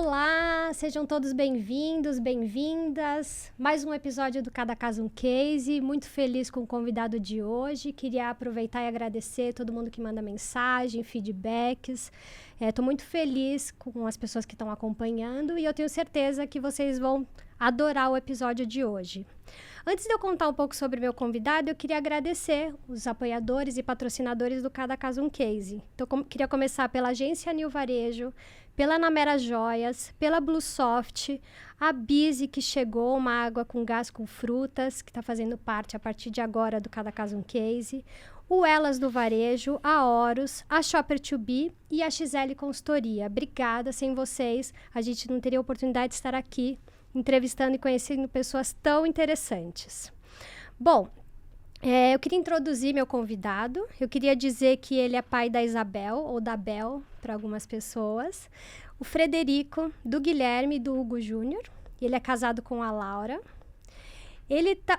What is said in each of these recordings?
Olá, sejam todos bem-vindos, bem-vindas. Mais um episódio do Cada Caso um Case. Muito feliz com o convidado de hoje. Queria aproveitar e agradecer todo mundo que manda mensagem, feedbacks. Estou muito feliz com as pessoas que estão acompanhando e eu tenho certeza que vocês vão adorar o episódio de hoje. Antes de eu contar um pouco sobre meu convidado, eu queria agradecer os apoiadores e patrocinadores do Cada Caso um Case. Então, queria começar pela Agência New Varejo, pela Namera Joias, pela Bluesoft, a Bizi, que chegou, uma água com gás com frutas, que está fazendo parte a partir de agora do Cada Caso um Case, o Elas do Varejo, a Horus, a Shopper2B e a XL Consultoria. Obrigada, sem vocês a gente não teria a oportunidade de estar aqui entrevistando e conhecendo pessoas tão interessantes. Bom, eu queria introduzir meu convidado. Eu queria dizer que ele é pai da Isabel, ou da Bel, para algumas pessoas. O Frederico, do Guilherme e do Hugo Júnior. Ele é casado com a Laura.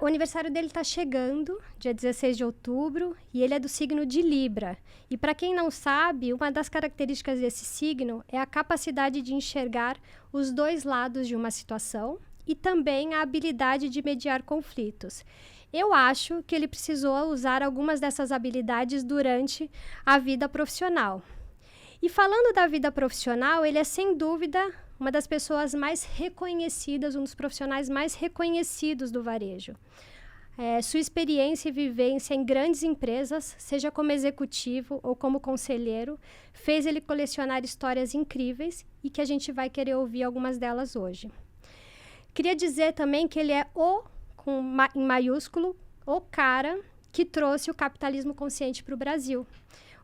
O aniversário dele está chegando, dia 16 de outubro, e ele é do signo de Libra. E para quem não sabe, uma das características desse signo é a capacidade de enxergar os dois lados de uma situação e também a habilidade de mediar conflitos. Eu acho que ele precisou usar algumas dessas habilidades durante a vida profissional. E falando da vida profissional, ele é sem dúvida uma das pessoas mais reconhecidas, um dos profissionais mais reconhecidos do varejo. Sua experiência e vivência em grandes empresas, seja como executivo ou como conselheiro, fez ele colecionar histórias incríveis e que a gente vai querer ouvir algumas delas hoje. Queria dizer também que ele é em maiúsculo, o cara que trouxe o capitalismo consciente para o Brasil.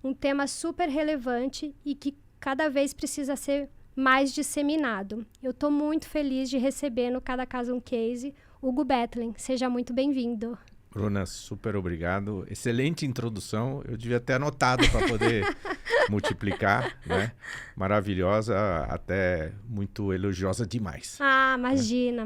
Um tema super relevante e que cada vez precisa ser mais disseminado. Eu estou muito feliz de receber no Cada Caso um Case, Hugo Bethlen. Seja muito bem-vindo. Bruna, super obrigado. Excelente introdução. Eu devia ter anotado para poder multiplicar, né? Maravilhosa, até muito elogiosa demais. Imagina.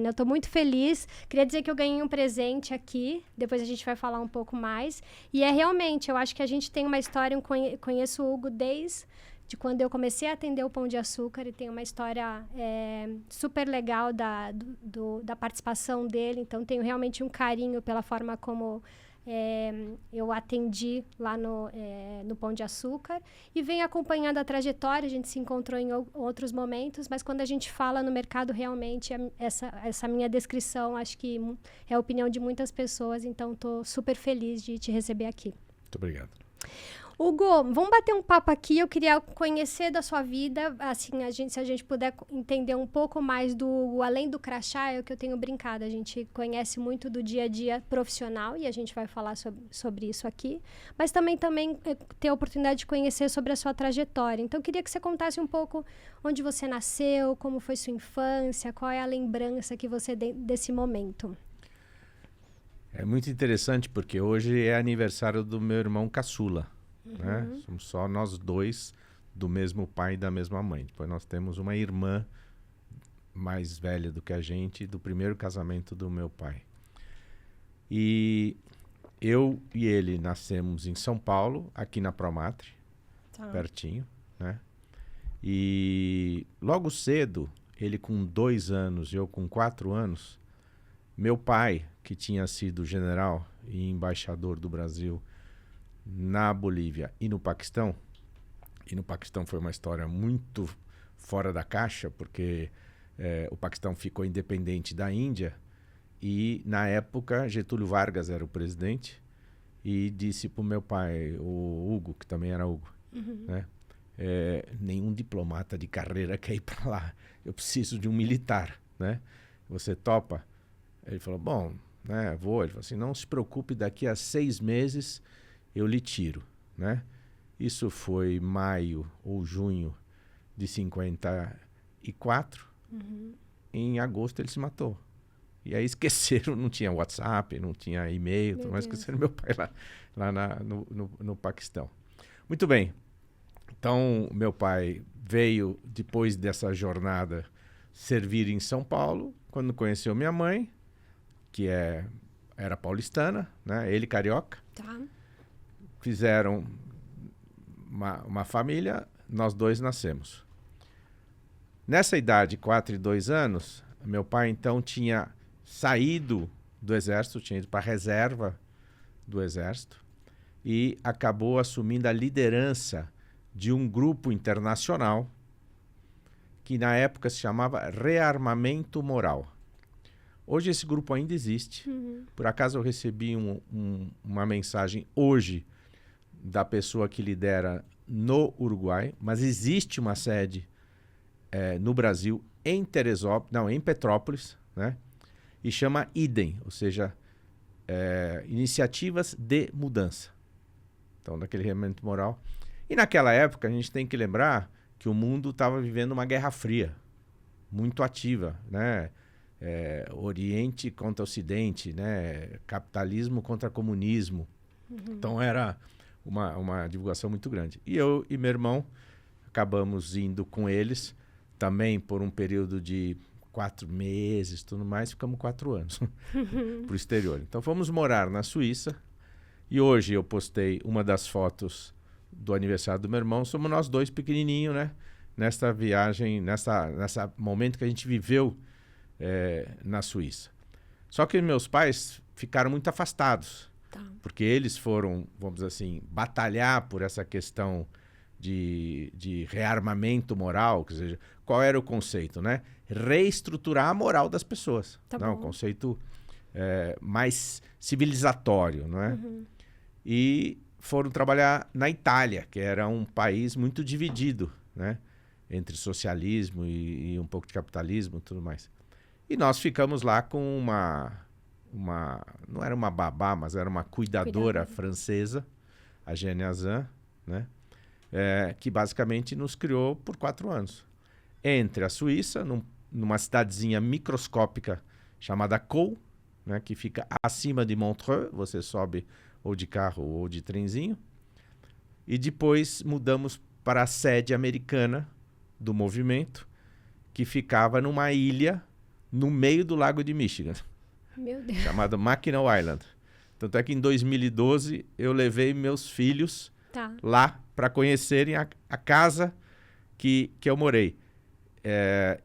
Eu estou muito feliz. Queria dizer que eu ganhei um presente aqui. Depois a gente vai falar um pouco mais. E realmente, eu acho que a gente tem uma história. Eu conheço o Hugo desde quando eu comecei a atender o Pão de Açúcar, e tem uma história super legal da participação dele. Então, tenho realmente um carinho pela forma como eu atendi lá no Pão de Açúcar. E venho acompanhando a trajetória, a gente se encontrou em outros momentos, mas quando a gente fala no mercado, realmente, essa minha descrição, acho que é a opinião de muitas pessoas. Então, estou super feliz de te receber aqui. Muito obrigado. Hugo, vamos bater um papo aqui. Eu queria conhecer da sua vida, assim, se a gente puder entender um pouco mais além do crachá, é o que eu tenho brincado. A gente conhece muito do dia a dia profissional e a gente vai falar sobre isso aqui, mas também ter a oportunidade de conhecer sobre a sua trajetória. Então, eu queria que você contasse um pouco onde você nasceu, como foi sua infância, qual é a lembrança que você tem desse momento. É muito interessante porque hoje é aniversário do meu irmão caçula. Né? Somos só nós dois do mesmo pai e da mesma mãe. Depois nós temos uma irmã mais velha do que a gente, do primeiro casamento do meu pai. E eu e ele nascemos em São Paulo, aqui na Promatre, pertinho, né? E logo cedo, ele com 2 anos e eu com 4 anos, meu pai, que tinha sido general e embaixador do Brasil na Bolívia e no Paquistão foi uma história muito fora da caixa, porque o Paquistão ficou independente da Índia e, na época, Getúlio Vargas era o presidente e disse para o meu pai, o Hugo, que também era Hugo, né? Nenhum diplomata de carreira quer ir para lá, eu preciso de um militar, né? Você topa? Ele falou, bom, né, vou. Ele falou assim, não se preocupe, daqui a 6 meses eu lhe tiro, né? Isso foi maio ou junho de 54. Em agosto ele se matou. E aí esqueceram, não tinha WhatsApp, não tinha e-mail, mas esqueceram meu pai lá no Paquistão. Muito bem. Então, meu pai veio, depois dessa jornada, servir em São Paulo, quando conheceu minha mãe, que era paulistana, né? Ele carioca. Tá. Fizeram uma família, nós dois nascemos. Nessa idade, 4 e 2 anos, meu pai então tinha saído do exército, tinha ido para a reserva do exército e acabou assumindo a liderança de um grupo internacional que na época se chamava Rearmamento Moral. Hoje esse grupo ainda existe. Por acaso eu recebi uma mensagem hoje da pessoa que lidera no Uruguai, mas existe uma sede no Brasil, em em Petrópolis, né? E chama IDEM, ou seja, Iniciativas de Mudança. Então, daquele rearmamento moral. E naquela época, a gente tem que lembrar que o mundo estava vivendo uma Guerra Fria, muito ativa, né? Oriente contra Ocidente, né? Capitalismo contra comunismo. Então, era uma divulgação muito grande. E eu e meu irmão acabamos indo com eles, também por um período de 4 meses, tudo mais, ficamos 4 anos para o exterior. Então fomos morar na Suíça e hoje eu postei uma das fotos do aniversário do meu irmão. Somos nós dois pequenininhos, né? Nesta viagem, nessa momento que a gente viveu na Suíça. Só que meus pais ficaram muito afastados, porque eles foram, vamos dizer assim, batalhar por essa questão de rearmamento moral, quer dizer, qual era o conceito, né? Reestruturar a moral das pessoas. Um conceito mais civilizatório, não é? E foram trabalhar na Itália, que era um país muito dividido, né? Entre socialismo e um pouco de capitalismo e tudo mais. E nós ficamos lá com não era uma babá, mas era uma cuidadora francesa, a Jeanne Azan, né? Que basicamente nos criou por 4 anos. Entre a Suíça, numa cidadezinha microscópica chamada Caux, né, que fica acima de Montreux, você sobe ou de carro ou de trenzinho. E depois mudamos para a sede americana do movimento, que ficava numa ilha no meio do lago de Michigan, Meu Deus. chamada Mackinac Island. Tanto é que em 2012 eu levei meus filhos lá para conhecerem a casa que eu morei.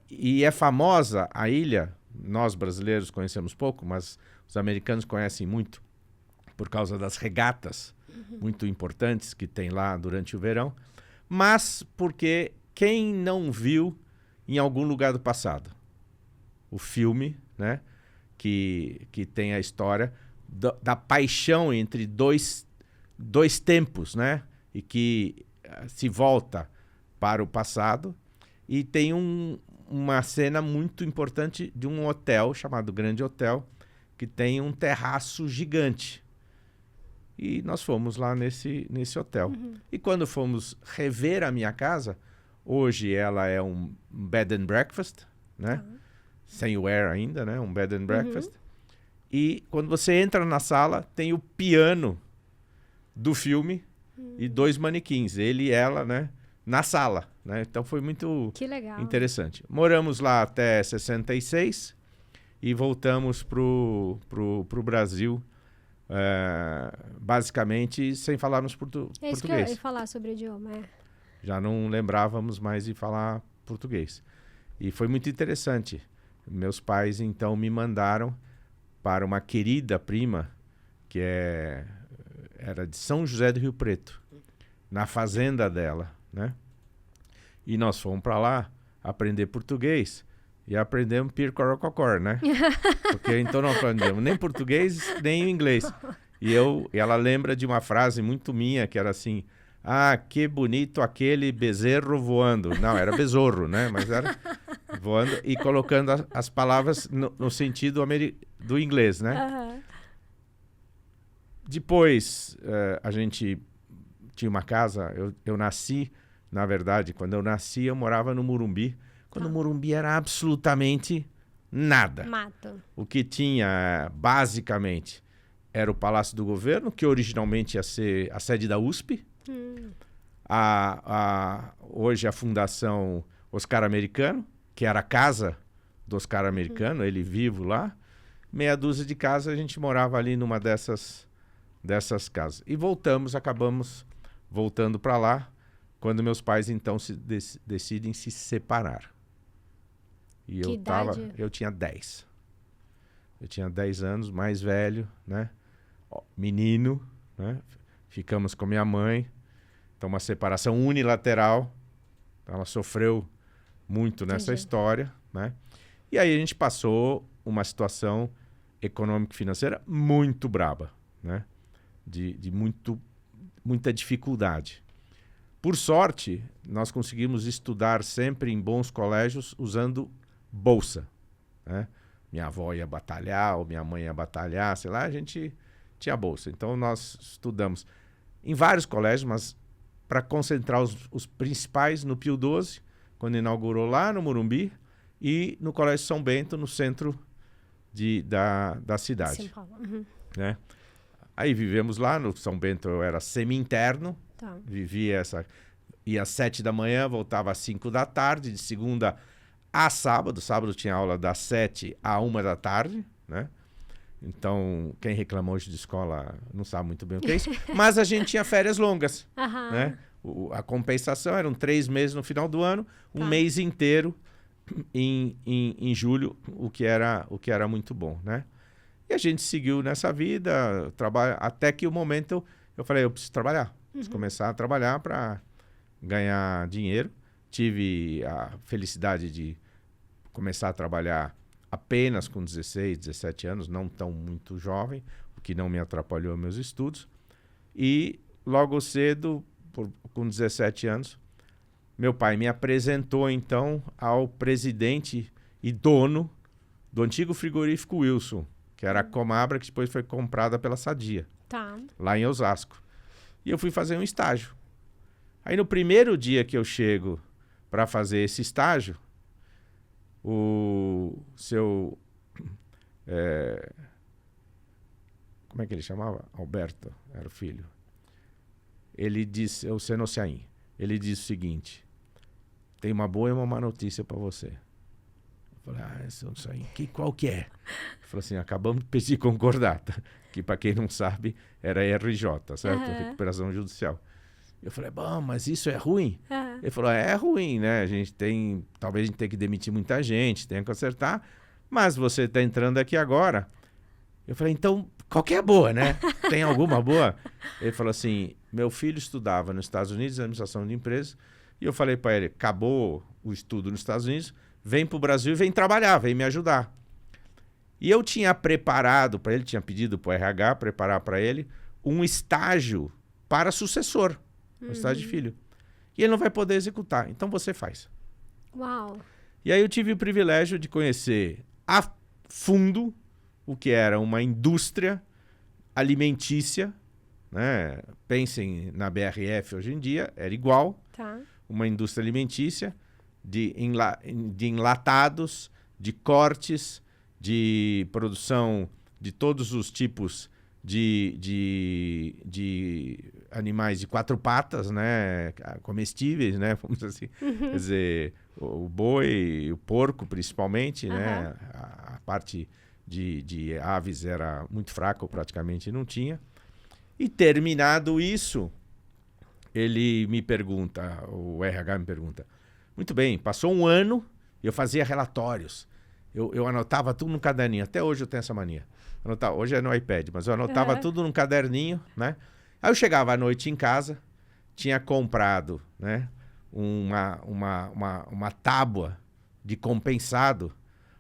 E é famosa a ilha, nós brasileiros conhecemos pouco, mas os americanos conhecem muito por causa das regatas muito importantes que tem lá durante o verão, mas porque quem não viu em algum lugar do passado o filme, né, que tem a história da paixão entre dois tempos, né, e que se volta para o passado. E tem uma cena muito importante de um hotel chamado Grande Hotel, que tem um terraço gigante. E nós fomos lá nesse hotel. E quando fomos rever a minha casa, hoje ela é um bed and breakfast, né? Sem o air ainda, né? Um bed and breakfast. E quando você entra na sala, tem o piano do filme e 2 manequins, ele e ela, né? Na sala, né? Então foi muito interessante. Moramos lá até 66 e voltamos pro Brasil, basicamente sem falarmos português. É isso que eu ia falar sobre o idioma. Já não lembrávamos mais de falar português. E foi muito interessante. Meus pais, então, me mandaram para uma querida prima, que era de São José do Rio Preto, na fazenda dela, né? E nós fomos para lá aprender português e aprendemos pircorococor, né? Porque então não aprendemos nem português nem inglês. E ela lembra de uma frase muito minha que era assim: ah, que bonito aquele bezerro voando. Não, era besouro, né? Mas era voando e colocando as palavras no sentido do inglês, né? Depois a gente tinha uma casa, eu nasci, na verdade, quando eu nasci eu morava no Morumbi, quando o Morumbi era absolutamente nada. Mato. O que tinha, basicamente, era o Palácio do Governo, que originalmente ia ser a sede da USP. Hoje a Fundação Oscar Americano, que era a casa do Oscar Americano, ele vivo lá. Meia dúzia de casas, a gente morava ali numa dessas casas. E acabamos voltando para lá, quando meus pais então decidem se separar. E Que idade? eu tinha 10. Eu tinha 10 anos, mais velho, né? Menino, né? Ficamos com minha mãe. Então, uma separação unilateral. Ela sofreu muito nessa história, né? E aí a gente passou uma situação econômica e financeira muito braba, né? De muita dificuldade. Por sorte, nós conseguimos estudar sempre em bons colégios usando bolsa, né? Minha avó ia batalhar, ou minha mãe ia batalhar, sei lá, a gente tinha bolsa. Então, nós estudamos em vários colégios, mas para concentrar os principais no Pio XII, quando inaugurou lá no Morumbi, e no Colégio São Bento, no centro da cidade. São Paulo. Uhum. Né? Aí vivemos lá, no São Bento eu era semi-interno, Tá. ia às 7 da manhã, voltava às 5 da tarde, de segunda a sábado. Sábado tinha aula das 7 à 1 da tarde, né? Então, quem reclama hoje de escola não sabe muito bem o que é isso. Mas a gente tinha férias longas, né? A compensação eram 3 meses no final do ano, um mês inteiro em julho, o que era muito bom, né? E a gente seguiu nessa vida, até que o momento eu falei, eu preciso trabalhar. Preciso começar a trabalhar para ganhar dinheiro. Tive a felicidade de começar a trabalhar apenas com 16, 17 anos, não tão muito jovem, o que não me atrapalhou meus estudos. E logo cedo, com 17 anos, meu pai me apresentou então ao presidente e dono do antigo frigorífico Wilson, que era a Comabra, que depois foi comprada pela Sadia, lá em Osasco. E eu fui fazer um estágio. Aí no primeiro dia que eu chego para fazer esse estágio, o seu... como é que ele chamava? Alberto, era o filho. Ele disse, o Senociaim, ele disse o seguinte, tem uma boa e uma má notícia para você. Eu falei, Senociaim, qual que é? Ele falou assim, acabamos de pedir concordata, que para quem não sabe, era RJ, certo? Recuperação Judicial. Eu falei, bom, mas isso é ruim? Ele falou, é ruim, né? Talvez a gente tenha que demitir muita gente, tenha que acertar, mas você está entrando aqui agora. Eu falei, então, qual que é a boa, né? Tem alguma boa? Ele falou assim, meu filho estudava nos Estados Unidos, administração de empresas, e eu falei para ele, acabou o estudo nos Estados Unidos, vem para o Brasil e vem trabalhar, vem me ajudar. E eu tinha preparado para ele, tinha pedido para o RH preparar para ele um estágio para sucessor, um estágio de filho. E ele não vai poder executar, então você faz. Uau! E aí eu tive o privilégio de conhecer a fundo o que era uma indústria alimentícia, né? Pensem na BRF hoje em dia, era igual. Uma indústria alimentícia de enlatados, de cortes, de produção de todos os tipos de animais de 4 patas, né, comestíveis, né, vamos dizer assim. Quer dizer, o boi, o porco principalmente, né, a parte de aves era muito fraca ou praticamente não tinha. E terminado isso, ele me pergunta, o RH me pergunta, muito bem, passou um ano e eu fazia relatórios. Eu anotava tudo no caderninho. Até hoje eu tenho essa mania. Hoje é no iPad, mas eu anotava tudo num caderninho, né? Aí eu chegava à noite em casa, tinha comprado, né, uma tábua de compensado,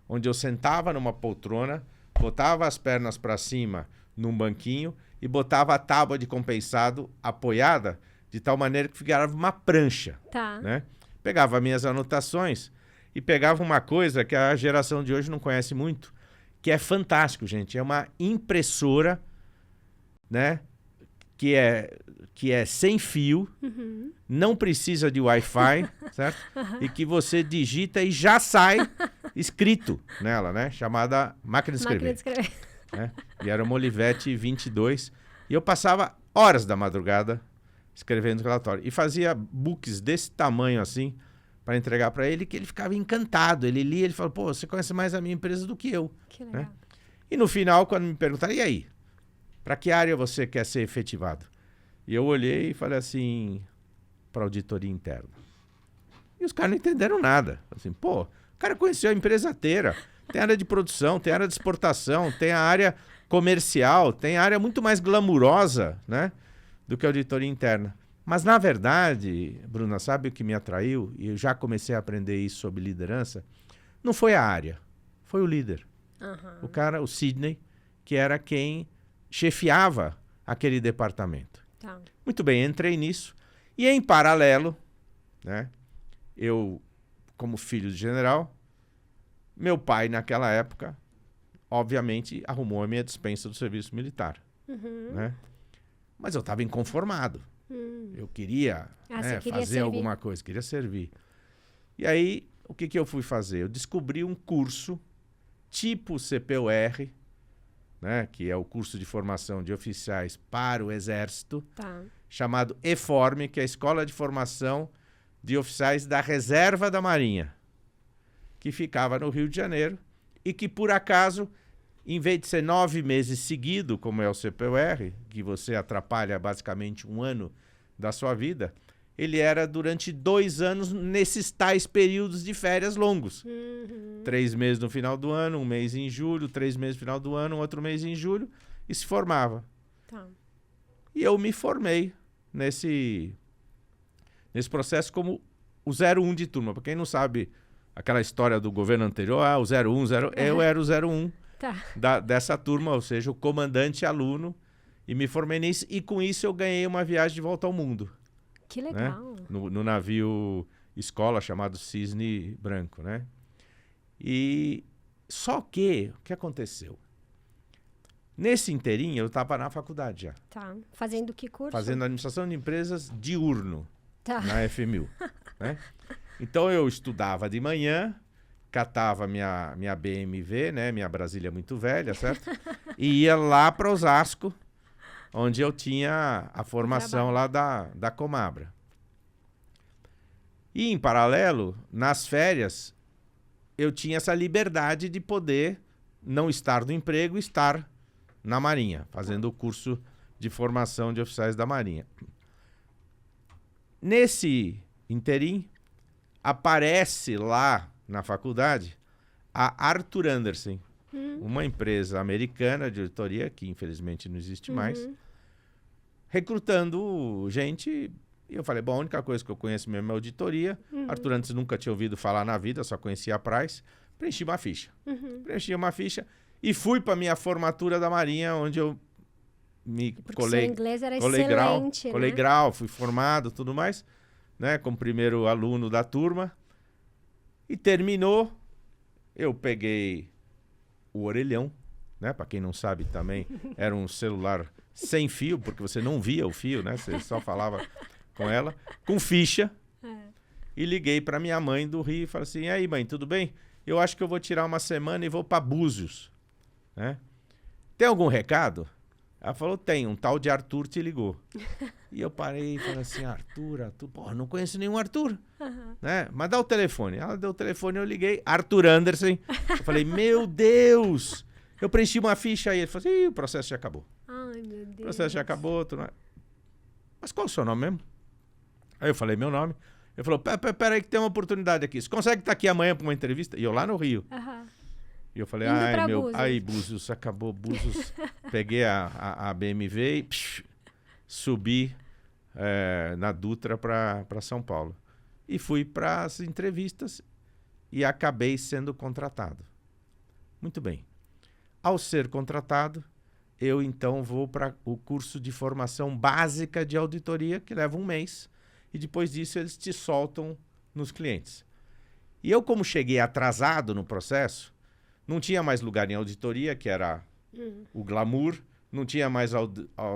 onde eu sentava numa poltrona, botava as pernas para cima num banquinho e botava a tábua de compensado apoiada de tal maneira que ficava uma prancha, né? Pegava minhas anotações e pegava uma coisa que a geração de hoje não conhece muito, que é fantástico, gente. É uma impressora, né? Que é sem fio, não precisa de Wi-Fi, certo? E que você digita e já sai escrito nela, né? Chamada máquina de escrever. Né? E era uma Olivetti 22. E eu passava horas da madrugada escrevendo relatório. E fazia books desse tamanho assim, para entregar para ele, que ele ficava encantado. Ele lia, ele falou, pô, você conhece mais a minha empresa do que eu. Que legal. Né? E no final, quando me perguntaram, e aí? Para que área você quer ser efetivado? E eu olhei e falei assim, para auditoria interna. E os caras não entenderam nada. Assim, pô, O cara conheceu a empresa inteira. Tem área de produção, tem área de exportação, tem a área comercial, tem a área muito mais glamurosa, né, do que a auditoria interna. Mas, na verdade, Bruna, sabe o que me atraiu? E eu já comecei a aprender isso sobre liderança. Não foi a área, foi o líder. O cara, o Sidney, que era quem chefiava aquele departamento. Tá. Muito bem, entrei nisso. E, em paralelo, né, eu, como filho de general, meu pai, naquela época, obviamente, arrumou a minha dispensa do serviço militar. Né? Mas eu estava inconformado. Eu queria, né, queria fazer servir. alguma coisa, queria servir. E aí, o que eu fui fazer? Eu descobri um curso tipo CPUR, né, que é o curso de formação de oficiais para o Exército, chamado EFORM, que é a Escola de Formação de Oficiais da Reserva da Marinha, que ficava no Rio de Janeiro e que, por acaso, em vez de ser 9 meses seguidos, como é o CPUR, que você atrapalha basicamente 1 ano da sua vida, ele era durante 2 anos nesses tais períodos de férias longos. 3 meses no final do ano, 1 mês em julho, 3 meses no final do ano, outro mês em julho, e se formava. Tá. E eu me formei nesse processo como o 01 de turma. Para quem não sabe, aquela história do governo anterior, o 01, eu era o 01 dessa turma, ou seja, o comandante aluno, e me formei nisso, e com isso eu ganhei uma viagem de volta ao mundo. Que legal. Né? No navio escola chamado Cisne Branco, né? E só que, o que aconteceu? Nesse inteirinho, eu estava na faculdade já. Tá. Fazendo que curso? Fazendo administração de empresas diurno, na FMU. Né? Então, eu estudava de manhã, catava minha BMW, né? Minha Brasília muito velha, certo? E ia lá para Osasco, onde eu tinha a formação lá da Comabra. E, em paralelo, nas férias, eu tinha essa liberdade de poder não estar no emprego e estar na Marinha, fazendo o curso de formação de oficiais da Marinha. Nesse interim, aparece lá na faculdade a Arthur Andersen, uma empresa americana de auditoria, que infelizmente não existe mais, recrutando gente. E eu falei, bom, a única coisa que eu conheço mesmo é auditoria. Arthur Andersen nunca tinha ouvido falar na vida, só conhecia a Price. Preenchi uma ficha. Preenchi uma ficha e fui para minha formatura da Marinha, onde eu me colei. Seu inglês era colei excelente, grau, colei grau, fui formado, tudo mais, né, como primeiro aluno da turma. E terminou, eu peguei o orelhão, né? Para quem não sabe também, era um celular sem fio, porque você não via o fio, né? Você só falava com ela, com ficha. E liguei para minha mãe do Rio e falei assim, e aí, mãe, tudo bem? Eu acho que eu vou tirar uma semana e vou para Búzios, né? Tem algum recado? Ela falou, tem, um tal de Arthur te ligou. E eu parei e falei assim, Arthur, porra, não conheço nenhum Arthur, né? Mas dá o telefone. Ela deu o telefone, eu liguei, Arthur Andersen. Eu falei, meu Deus, eu preenchi uma ficha aí. Ele falou assim, o processo já acabou. Ai, meu Deus. O processo já acabou. Mas qual é o seu nome mesmo? Aí eu falei meu nome. Ele falou, peraí que tem uma oportunidade aqui. Você consegue estar aqui amanhã para uma entrevista? E eu lá no Rio. E eu falei, Búzios, acabou Búzios. Peguei a BMW e subi na Dutra para São Paulo. E fui para as entrevistas e acabei sendo contratado. Muito bem. Ao ser contratado, eu então vou para o curso de formação básica de auditoria, que leva 1 mês. E depois disso eles te soltam nos clientes. E eu, como cheguei atrasado no processo, não tinha mais lugar em auditoria, que era o glamour, não tinha mais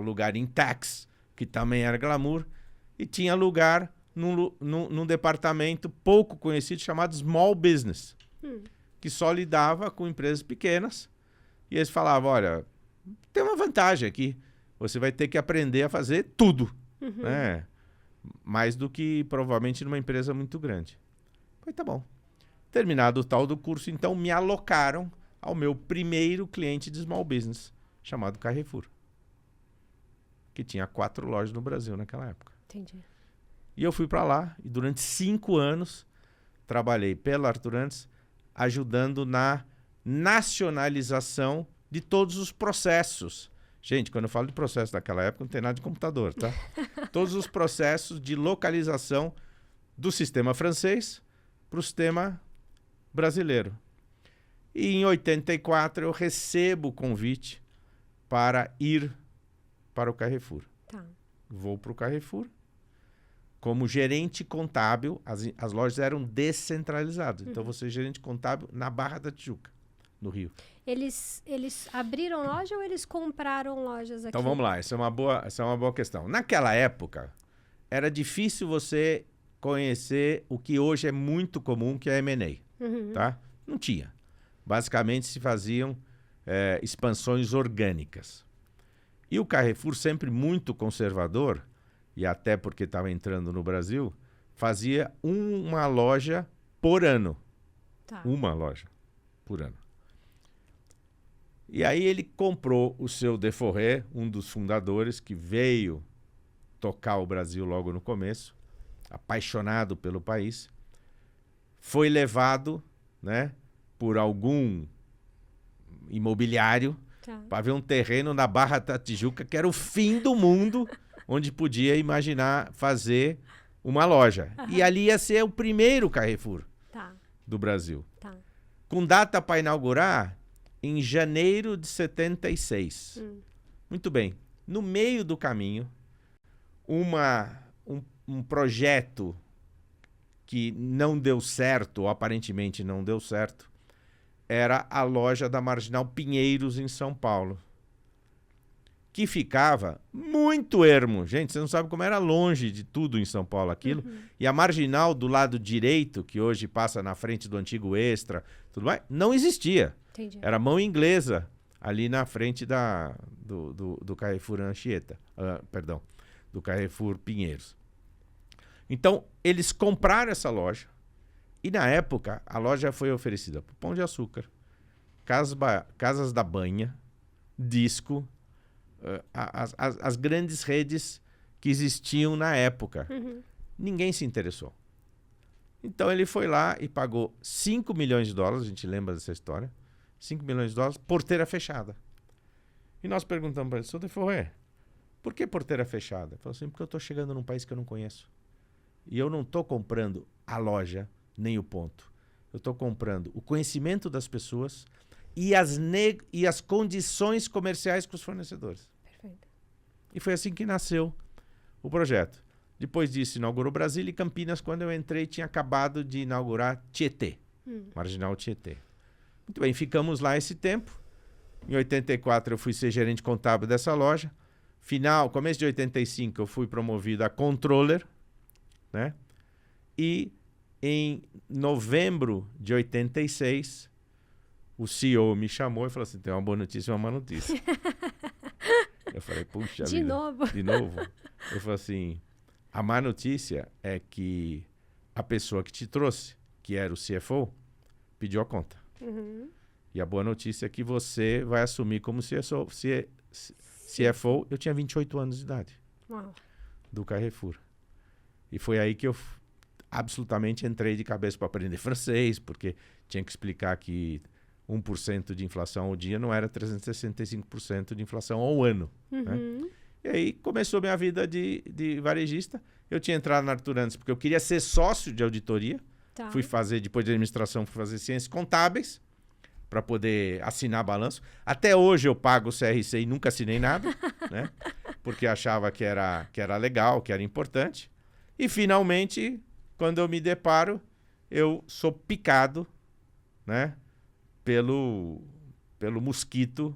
lugar em tax, que também era glamour, e tinha lugar num departamento pouco conhecido chamado Small Business, que só lidava com empresas pequenas, e eles falavam, olha, tem uma vantagem aqui, você vai ter que aprender a fazer tudo, né? Mais do que provavelmente numa empresa muito grande. Foi, tá bom. Terminado o tal do curso, então me alocaram ao meu primeiro cliente de small business, chamado Carrefour, que tinha 4 lojas no Brasil naquela época. Entendi. E eu fui para lá e durante 5 anos trabalhei pela Arthur Andersen ajudando na nacionalização de todos os processos. Gente, quando eu falo de processo daquela época, não tem nada de computador, tá? Todos os processos de localização do sistema francês para o sistema brasileiro. E em 84 eu recebo o convite para ir para o Carrefour. Tá. Vou para o Carrefour. Como gerente contábil, as lojas eram descentralizadas. Então, você é gerente contábil na Barra da Tijuca, no Rio. Eles abriram loja ou eles compraram lojas aqui? Então, vamos lá. Essa é uma boa questão. Naquela época, era difícil você conhecer o que hoje é muito comum, que é M&A. Tá? Não tinha. Basicamente, se faziam expansões orgânicas. E o Carrefour, sempre muito conservador, e até porque estava entrando no Brasil, fazia uma loja por ano. Tá. Uma loja por ano. E aí ele comprou o seu Deforré, um dos fundadores, que veio tocar o Brasil logo no começo, apaixonado pelo país, foi levado, né, por algum imobiliário para ver um terreno na Barra da Tijuca, que era o fim do mundo, onde podia imaginar fazer uma loja. E ali ia ser o primeiro Carrefour do Brasil. Com data para inaugurar em janeiro de 76. Muito bem. No meio do caminho, um projeto que não deu certo, ou aparentemente não deu certo, era a loja da Marginal Pinheiros, em São Paulo, que ficava muito ermo. Gente, você não sabe como era longe de tudo em São Paulo aquilo. E a Marginal do lado direito, que hoje passa na frente do antigo Extra, tudo mais, não existia. Entendi. Era mão inglesa, ali na frente do Carrefour Anchieta. Perdão, do Carrefour Pinheiros. Então, eles compraram essa loja. E, na época, a loja foi oferecida por Pão de Açúcar, Casas da Banha, Disco, as grandes redes que existiam na época. Ninguém se interessou. Então, ele foi lá e pagou $5 milhões, a gente lembra dessa história, $5 milhões, porteira fechada. E nós perguntamos para ele, Sr. Deforré, por que porteira fechada? Ele falou assim, porque eu estou chegando num país que eu não conheço. E eu não estou comprando a loja, nem o ponto. Eu estou comprando o conhecimento das pessoas e as condições comerciais com os fornecedores. Perfeito. E foi assim que nasceu o projeto. Depois disso, inaugurou Brasília e Campinas. Quando eu entrei, tinha acabado de inaugurar Tietê, Marginal Tietê. Muito bem, ficamos lá esse tempo. Em 84, eu fui ser gerente contábil dessa loja. Começo de 85, eu fui promovido a controller, né? E em novembro de 86, o CEO me chamou e falou assim, tem uma boa notícia e uma má notícia. Eu falei, puxa vida. De novo? Eu falei assim, a má notícia é que a pessoa que te trouxe, que era o CFO, pediu a conta. E a boa notícia é que você vai assumir como CFO. Eu tinha 28 anos de idade. Uau. Do Carrefour. E foi aí que eu absolutamente entrei de cabeça para aprender francês, porque tinha que explicar que 1% de inflação ao dia não era 365% de inflação ao ano. Né? E aí começou minha vida de varejista. Eu tinha entrado na Arthur Andersen porque eu queria ser sócio de auditoria. Tá. Fui fazer, depois de administração, fui fazer ciências contábeis para poder assinar balanço. Até hoje eu pago o CRC e nunca assinei nada, né? Porque achava que era legal, que era importante. E finalmente, quando eu me deparo, eu sou picado, né, pelo mosquito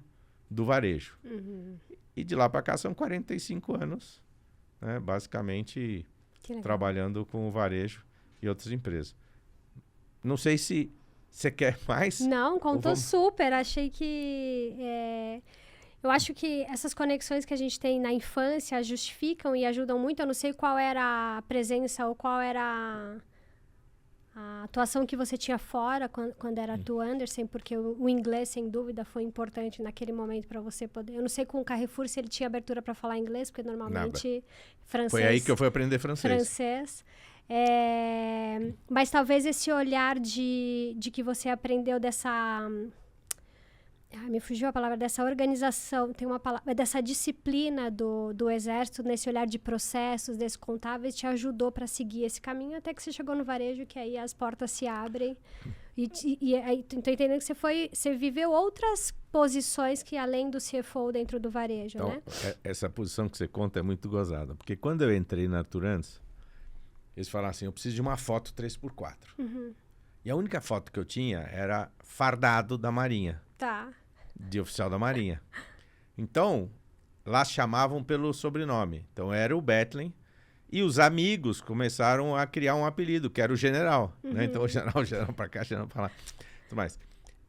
do varejo. E de lá para cá são 45 anos, né, basicamente trabalhando com o varejo e outras empresas. Não sei se você quer mais. Não, contou super. Achei que... Eu acho que essas conexões que a gente tem na infância justificam e ajudam muito. Eu não sei qual era a presença ou qual era a atuação que você tinha fora quando era Arthur Andersen, porque o inglês, sem dúvida, foi importante naquele momento para você poder... Eu não sei com o Carrefour se ele tinha abertura para falar inglês, porque normalmente francês... Foi aí que eu fui aprender francês. Mas talvez esse olhar de que você aprendeu dessa... me fugiu a palavra, dessa organização, tem uma palavra, dessa disciplina do Exército, nesse olhar de processos, desse contáveis, te ajudou para seguir esse caminho, até que você chegou no varejo, que aí as portas se abrem. E aí, tô entendendo que você viveu outras posições que além do CFO dentro do varejo, então, né? Essa posição que você conta é muito gozada, porque quando eu entrei na Arturantes, eles falaram assim, eu preciso de uma foto 3x4. E a única foto que eu tinha era fardado da Marinha. Tá. De oficial da Marinha. Então, lá chamavam pelo sobrenome. Então, era o Bethlen. E os amigos começaram a criar um apelido, que era o General. Né? Então, o general pra cá, general pra lá. Mas,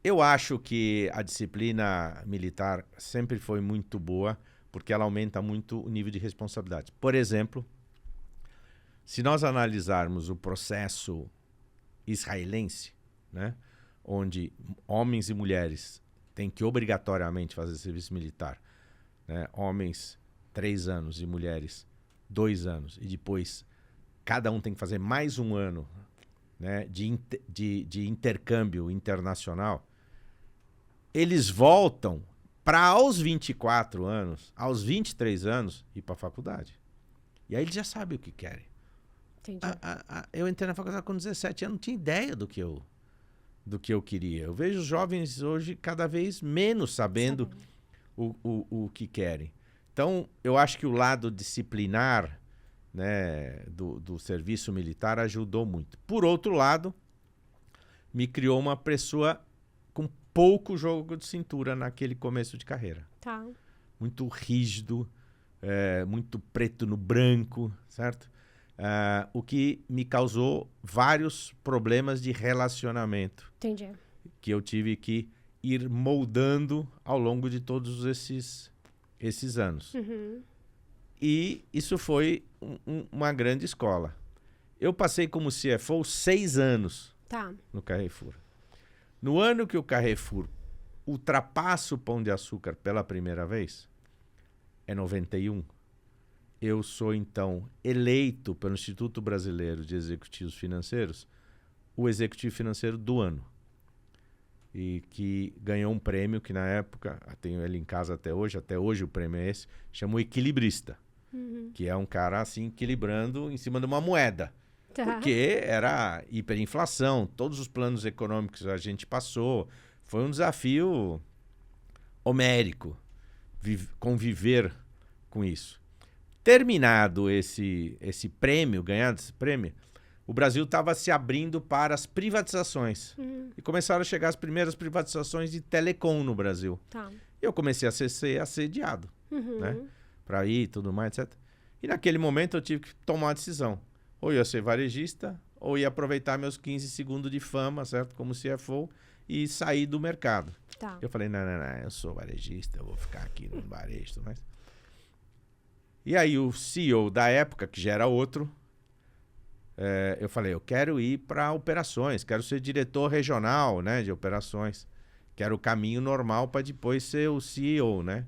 eu acho que a disciplina militar sempre foi muito boa, porque ela aumenta muito o nível de responsabilidade. Por exemplo, se nós analisarmos o processo israelense, né? Onde homens e mulheres têm que obrigatoriamente fazer serviço militar, né? Homens 3 anos e mulheres 2 anos, e depois cada um tem que fazer mais um ano, né, de intercâmbio internacional. Eles voltam para aos 24 anos, aos 23 anos, ir para a faculdade. E aí eles já sabem o que querem. Entendi. Eu entrei na faculdade com 17 anos, não tinha ideia do que eu queria. Eu vejo os jovens hoje cada vez menos sabendo o que querem. Então, eu acho que o lado disciplinar, né, do serviço militar ajudou muito. Por outro lado, me criou uma pessoa com pouco jogo de cintura naquele começo de carreira. Tá. Muito rígido, muito preto no branco, certo? O que me causou vários problemas de relacionamento. Entendi. Que eu tive que ir moldando ao longo de todos esses anos. E isso foi uma grande escola. Eu passei como CFO 6 anos no Carrefour. No ano que o Carrefour ultrapassa o Pão de Açúcar pela primeira vez, é 91, eu sou, então, eleito pelo Instituto Brasileiro de Executivos Financeiros o executivo financeiro do ano. E que ganhou um prêmio que, na época, tenho ele em casa até hoje o prêmio é esse, chama o equilibrista. Que é um cara, assim, equilibrando em cima de uma moeda. Tá. Porque era hiperinflação, todos os planos econômicos a gente passou. Foi um desafio homérico conviver com isso. Terminado esse prêmio, ganhado esse prêmio, o Brasil estava se abrindo para as privatizações. E começaram a chegar as primeiras privatizações de telecom no Brasil. Tá. Eu comecei a ser assediado, né? Para ir e tudo mais, etc. E naquele momento eu tive que tomar uma decisão. Ou ia ser varejista, ou ia aproveitar meus 15 segundos de fama, certo? Como CFO, e sair do mercado. Tá. Eu falei, não, eu sou varejista, eu vou ficar aqui no varejo, tudo mais. E aí o CEO da época, que já era outro, eu falei, eu quero ir para operações, quero ser diretor regional, né, de operações. Quero o caminho normal para depois ser o CEO, né?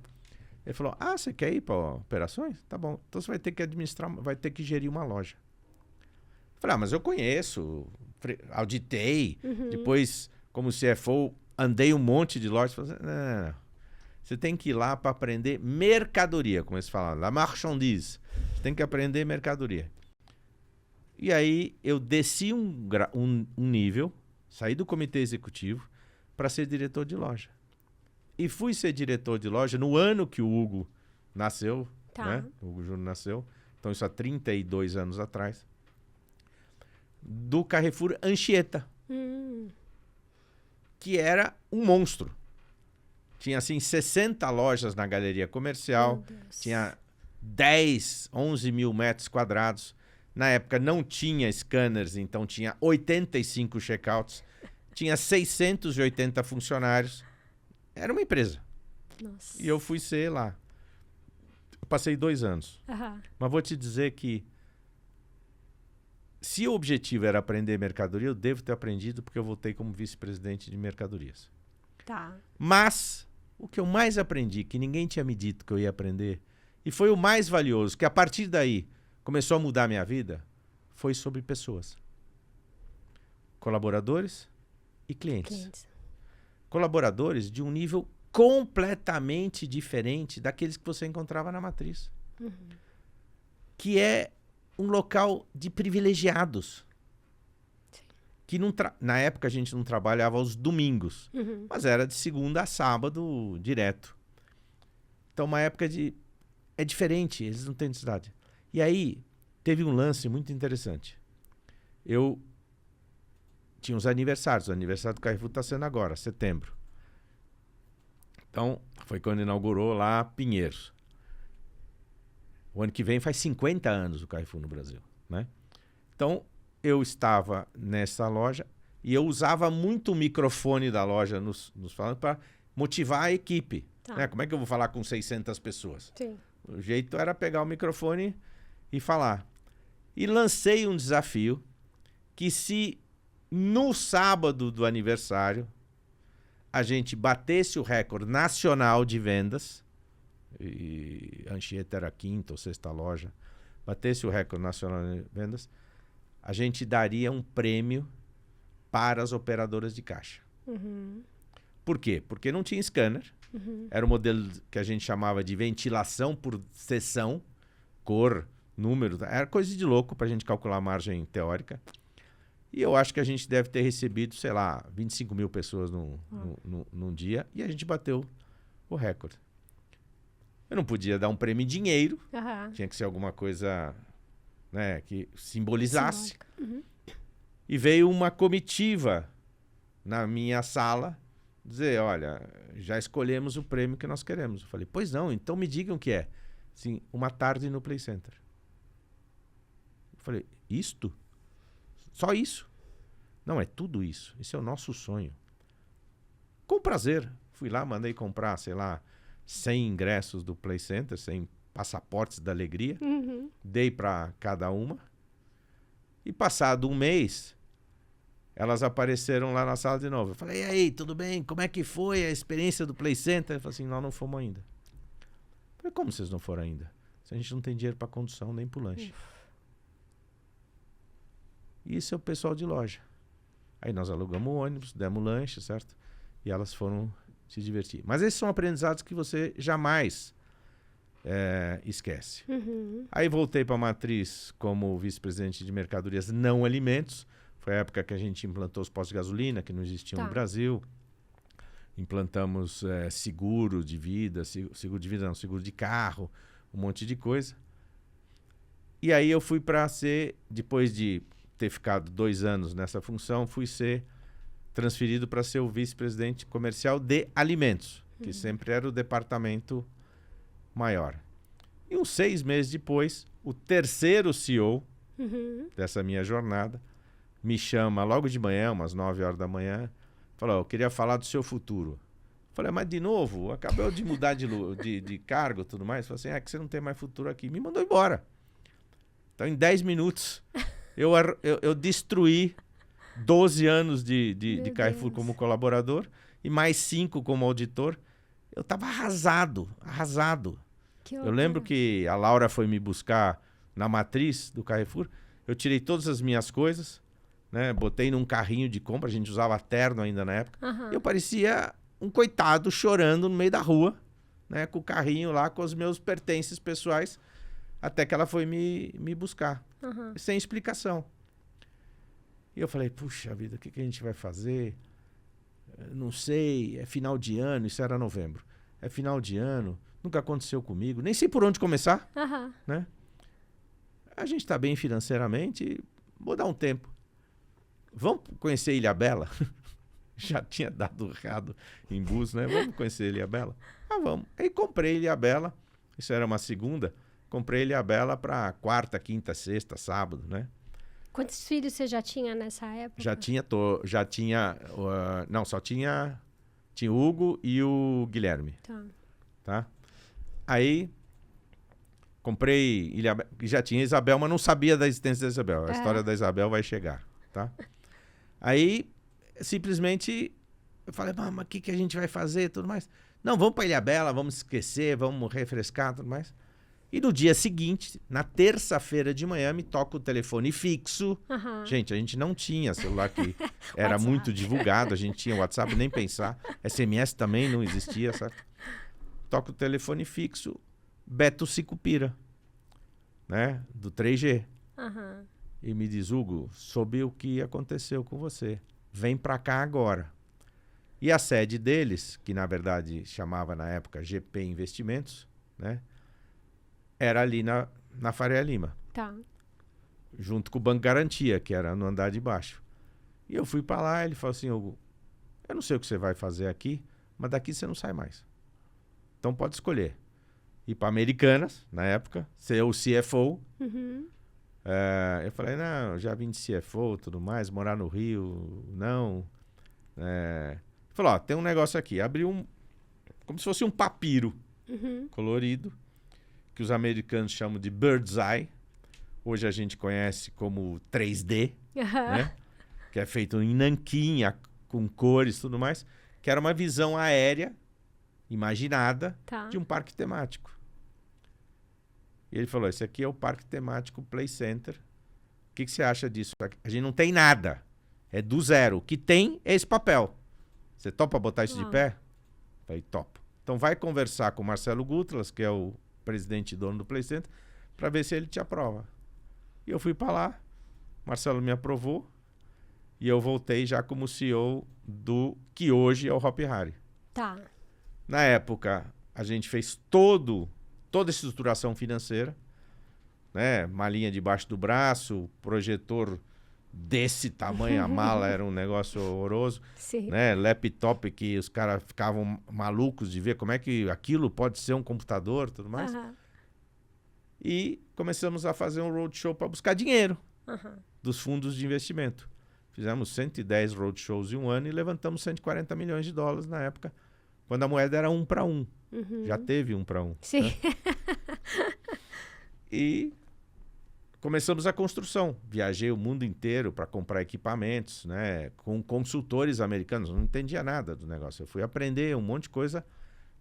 Ele falou, você quer ir para operações? Tá bom, então você vai ter que administrar, vai ter que gerir uma loja. Eu falei, mas eu conheço, auditei, depois, como CFO, andei um monte de lojas. Falei, não. Você tem que ir lá para aprender mercadoria, como eles falam, la marchandise. Você tem que aprender mercadoria. E aí eu desci um nível, saí do comitê executivo para ser diretor de loja. E fui ser diretor de loja no ano que o Hugo nasceu, né? O Hugo Júnior nasceu. Então isso há 32 anos atrás. Do Carrefour Anchieta. Que era um monstro. Tinha, assim, 60 lojas na galeria comercial. Tinha 11 mil metros quadrados. Na época não tinha scanners, então tinha 85 checkouts. Tinha 680 funcionários. Era uma empresa. Nossa. E eu fui ser lá. Eu passei 2 anos. Mas vou te dizer que se o objetivo era aprender mercadoria, eu devo ter aprendido porque eu voltei como vice-presidente de mercadorias. Tá. Mas o que eu mais aprendi, que ninguém tinha me dito que eu ia aprender, e foi o mais valioso, que a partir daí começou a mudar a minha vida, foi sobre pessoas. Colaboradores e clientes. Colaboradores de um nível completamente diferente daqueles que você encontrava na matriz. Que é um local de privilegiados. Que na época a gente não trabalhava aos domingos, mas era de segunda a sábado direto. Então uma época é diferente, eles não têm necessidade. E aí teve um lance muito interessante. Eu tinha os aniversários. O aniversário do Carrefour está sendo agora, setembro. Então, foi quando inaugurou lá Pinheiros. O ano que vem faz 50 anos o Carrefour no Brasil, né? Então, eu estava nessa loja e eu usava muito o microfone da loja nos falando para motivar a equipe. Né? Como é que eu vou falar com 600 pessoas? Sim. O jeito era pegar o microfone e falar. E lancei um desafio que se no sábado do aniversário a gente batesse o recorde nacional de vendas, e a Anchieta era a quinta ou sexta loja, batesse o recorde nacional de vendas, a gente daria um prêmio para as operadoras de caixa. Por quê? Porque não tinha scanner, era o modelo que a gente chamava de ventilação por sessão, cor, número, era coisa de louco para a gente calcular a margem teórica. E eu acho que a gente deve ter recebido, sei lá, 25 mil pessoas num dia, e a gente bateu o recorde. Eu não podia dar um prêmio em dinheiro, tinha que ser alguma coisa, né, que simbolizasse. E veio uma comitiva na minha sala dizer, olha, já escolhemos o prêmio que nós queremos. Eu falei, pois não, então me digam o que é. Assim, uma tarde no Play Center. Eu falei, isto? Só isso? Não, é tudo isso. Esse é o nosso sonho. Com prazer. Fui lá, mandei comprar, sei lá, 100 ingressos do Play Center, 100 passaportes da alegria. Dei para cada uma. E passado um mês, elas apareceram lá na sala de novo. Eu falei, e aí, tudo bem? Como é que foi a experiência do Play Center? Eu falei assim, nós não fomos ainda. Eu falei, como vocês não foram ainda? Se a gente não tem dinheiro para condução nem para lanche. Isso é o pessoal de loja. Aí nós alugamos o ônibus, demos lanche, certo? E elas foram se divertir. Mas esses são aprendizados que você jamais esquece. Aí voltei para a matriz como vice-presidente de mercadorias não alimentos. Foi a época que a gente implantou os postos de gasolina, que não existiam no Brasil. Implantamos seguro de vida, seguro de vida não, seguro de carro, um monte de coisa. E aí eu fui para ser, depois de ter ficado 2 anos nessa função, fui ser transferido para ser o vice-presidente comercial de alimentos, que sempre era o departamento maior. E uns 6 meses depois, o terceiro CEO dessa minha jornada me chama logo de manhã, umas 9 horas da manhã, falou, eu queria falar do seu futuro. Falei, mas de novo, acabou de mudar de cargo e tudo mais. Falei assim, é que você não tem mais futuro aqui. Me mandou embora. Então, em 10 minutos, eu destruí 12 anos de Carrefour como colaborador e mais 5 como auditor. Eu estava arrasado. Eu lembro que a Laura foi me buscar na matriz do Carrefour. Eu tirei todas as minhas coisas, né? Botei num carrinho de compra. A gente usava terno ainda na época. Eu parecia um coitado chorando no meio da rua, né? Com o carrinho lá, com os meus pertences pessoais. Até que ela foi me buscar. Sem explicação. E eu falei, puxa vida, o que a gente vai fazer? Não sei, é final de ano, isso era novembro. É final de ano, nunca aconteceu comigo, nem sei por onde começar. Né? A gente está bem financeiramente, vou dar um tempo. Vamos conhecer Ilhabela? Já tinha dado errado em Búzios, né? Vamos conhecer Ilhabela? Ah, vamos. Aí comprei Ilhabela, isso era uma segunda, comprei Ilhabela para quarta, quinta, sexta, sábado, né? Quantos filhos você já tinha nessa época? Já tinha, não, só tinha o Hugo e o Guilherme. Tá? Aí comprei Ilhabela, já tinha Isabel, mas não sabia da existência da Isabel. A história da Isabel vai chegar, tá? Aí, simplesmente, eu falei, mas o que a gente vai fazer e tudo mais? Não, vamos para Ilhabela, vamos esquecer, vamos refrescar e tudo mais. E no dia seguinte, na terça-feira de manhã, me toca o telefone fixo. Gente, a gente não tinha celular que era muito divulgado, a gente tinha WhatsApp, nem pensar. SMS também não existia, sabe? Toca o telefone fixo, Beto Sicupira, né? Do 3G. E me diz, Hugo, soube o que aconteceu com você. Vem pra cá agora. E a sede deles, que na verdade chamava na época GP Investimentos, né? Era ali na Faria Lima. Tá. Junto com o Banco Garantia, que era no andar de baixo. E eu fui pra lá, ele falou assim, Hugo, eu não sei o que você vai fazer aqui, mas daqui você não sai mais. Então pode escolher. Ir para Americanas, na época, ser o CFO. Eu falei, não, já vim de CFO e tudo mais, morar no Rio, não. Ele falou, ó, tem um negócio aqui. Abriu como se fosse um papiro colorido, que os americanos chamam de Bird's Eye. Hoje a gente conhece como 3D, né? Que é feito em nanquim, com cores e tudo mais, que era uma visão aérea, imaginada, de um parque temático. E ele falou, esse aqui é o parque temático Play Center. O que você acha disso? A gente não tem nada. É do zero. O que tem é esse papel. Você topa botar isso de pé? Falei, topo. Então vai conversar com o Marcelo Gutlas, que é o presidente e dono do Play Center, para ver se ele te aprova. E eu fui para lá, Marcelo me aprovou, e eu voltei já como CEO do que hoje é o Hop Hari. Tá. Na época, a gente fez toda a estruturação financeira, né? Malinha debaixo do braço, projetor desse tamanho, a mala era um negócio horroroso, né? Laptop que os caras ficavam malucos de ver como é que aquilo pode ser um computador e tudo mais. E começamos a fazer um roadshow para buscar dinheiro dos fundos de investimento. Fizemos 110 roadshows em um ano e levantamos 140 milhões de dólares na época, quando a moeda era 1 para 1. Já teve 1 para 1. Sim. Né? E começamos a construção. Viajei o mundo inteiro para comprar equipamentos, né? Com consultores americanos. Não entendia nada do negócio. Eu fui aprender um monte de coisa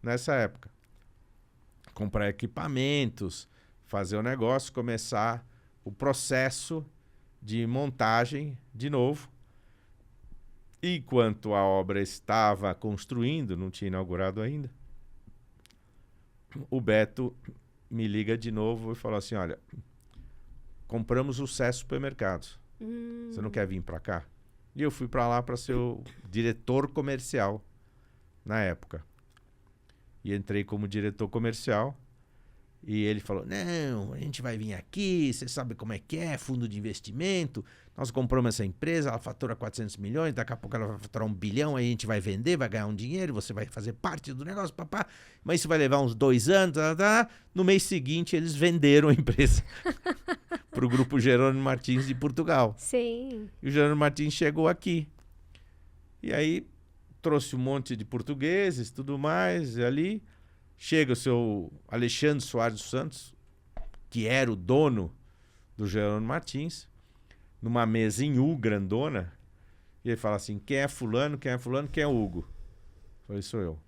nessa época. Comprar equipamentos, fazer o negócio, começar o processo de montagem de novo. E enquanto a obra estava construindo, não tinha inaugurado ainda, o Beto me liga de novo e falou assim, olha, compramos o SES Supermercados. Você não quer vir para cá? E eu fui para lá para ser o diretor comercial na época. E entrei como diretor comercial. E ele falou, não, a gente vai vir aqui, você sabe como é que é, fundo de investimento. Nós compramos essa empresa, ela fatura 400 milhões, daqui a pouco ela vai faturar 1 bilhão, aí a gente vai vender, vai ganhar um dinheiro, você vai fazer parte do negócio, papá. Mas isso vai levar uns 2 anos, No mês seguinte, eles venderam a empresa para o grupo Jerônimo Martins de Portugal. Sim. E o Jerônimo Martins chegou aqui. E aí trouxe um monte de portugueses, tudo mais, e ali chega o seu Alexandre Soares dos Santos, que era o dono do Jerônimo Martins, numa mesa em U, grandona, e ele fala assim, quem é fulano, quem é fulano, quem é Hugo? Eu falei, sou eu.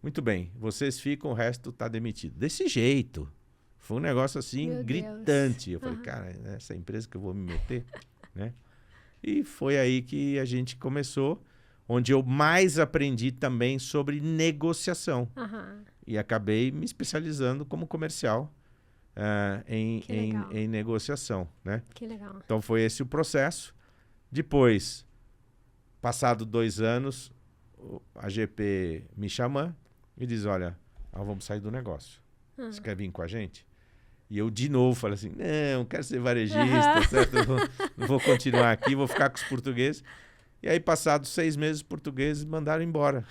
Muito bem, vocês ficam, o resto tá demitido. Desse jeito. Foi um negócio assim, Meu gritante. Deus. Eu falei, cara, é essa empresa que eu vou me meter, né? E foi aí que a gente começou, onde eu mais aprendi também sobre negociação. E acabei me especializando como comercial em negociação, né? Que legal. Então foi esse o processo. Depois, passado 2 anos, a GP me chama e diz, olha, nós vamos sair do negócio. Você quer vir com a gente? E eu de novo falei assim, não, quero ser varejista, certo? Eu não vou continuar aqui, vou ficar com os portugueses. E aí, passados 6 meses, os portugueses mandaram embora.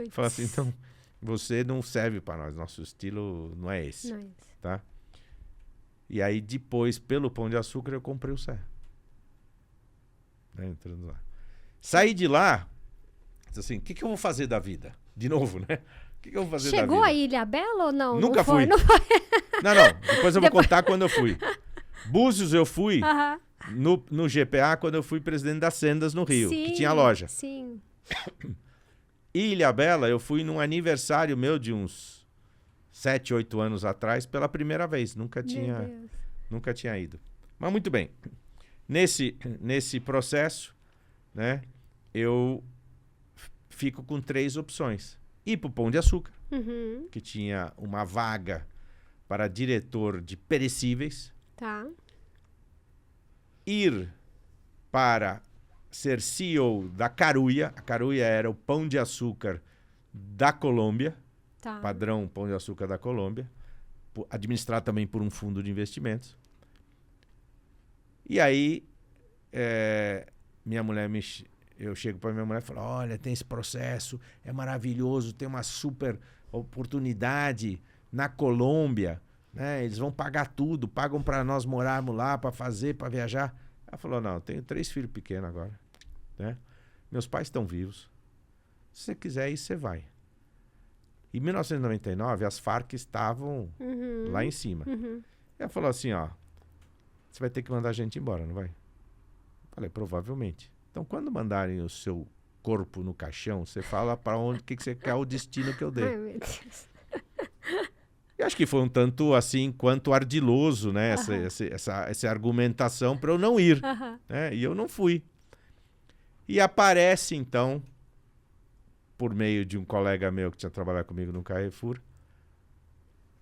Falaram assim, então, você não serve para nós, nosso estilo não é esse. Não é esse. Tá? E aí, depois, pelo Pão de Açúcar, eu comprei o Sé. Né, entrando lá. Saí de lá, disse assim, o que eu vou fazer da vida? De novo, né? O que eu vou fazer da vida? Chegou a Ilha Bela ou não? Nunca não foi, fui. Não foi. Não, depois eu vou contar quando eu fui. Búzios eu fui no GPA quando eu fui presidente das Sendas no Rio, Sim, que tinha loja. Sim. Ilha Bela eu fui num aniversário meu de uns 7, 8 anos atrás, pela primeira vez. Nunca Meu tinha Deus. ido. Mas muito bem. Nesse processo, né, eu fico com 3 opções. Ir para o Pão de Açúcar, Uhum. que tinha uma vaga para diretor de perecíveis. Tá. Ir para ser CEO da Carulla. A Carulla era o Pão de Açúcar da Colômbia, Tá. padrão Pão de Açúcar da Colômbia, administrado também por um fundo de investimentos. E aí, eu chego para minha mulher e falo, olha, tem esse processo, é maravilhoso, tem uma super oportunidade na Colômbia, né? Eles vão pagar tudo, pagam para nós morarmos lá, para fazer, para viajar. Ela falou, não, eu tenho 3 filhos pequenos agora, né? Meus pais estão vivos. Se você quiser ir, você vai. Em 1999, as Farc estavam lá em cima. Uhum. Ela falou assim, ó, você vai ter que mandar a gente embora, não vai? Falei, provavelmente. Então, quando mandarem o seu corpo no caixão, você fala para onde que você quer o destino que eu dei. Ai, meu Deus. E acho que foi um tanto assim, quanto ardiloso, né? Essa argumentação para eu não ir. Né? E eu não fui. E aparece, então, por meio de um colega meu que tinha trabalhado comigo no Carrefour,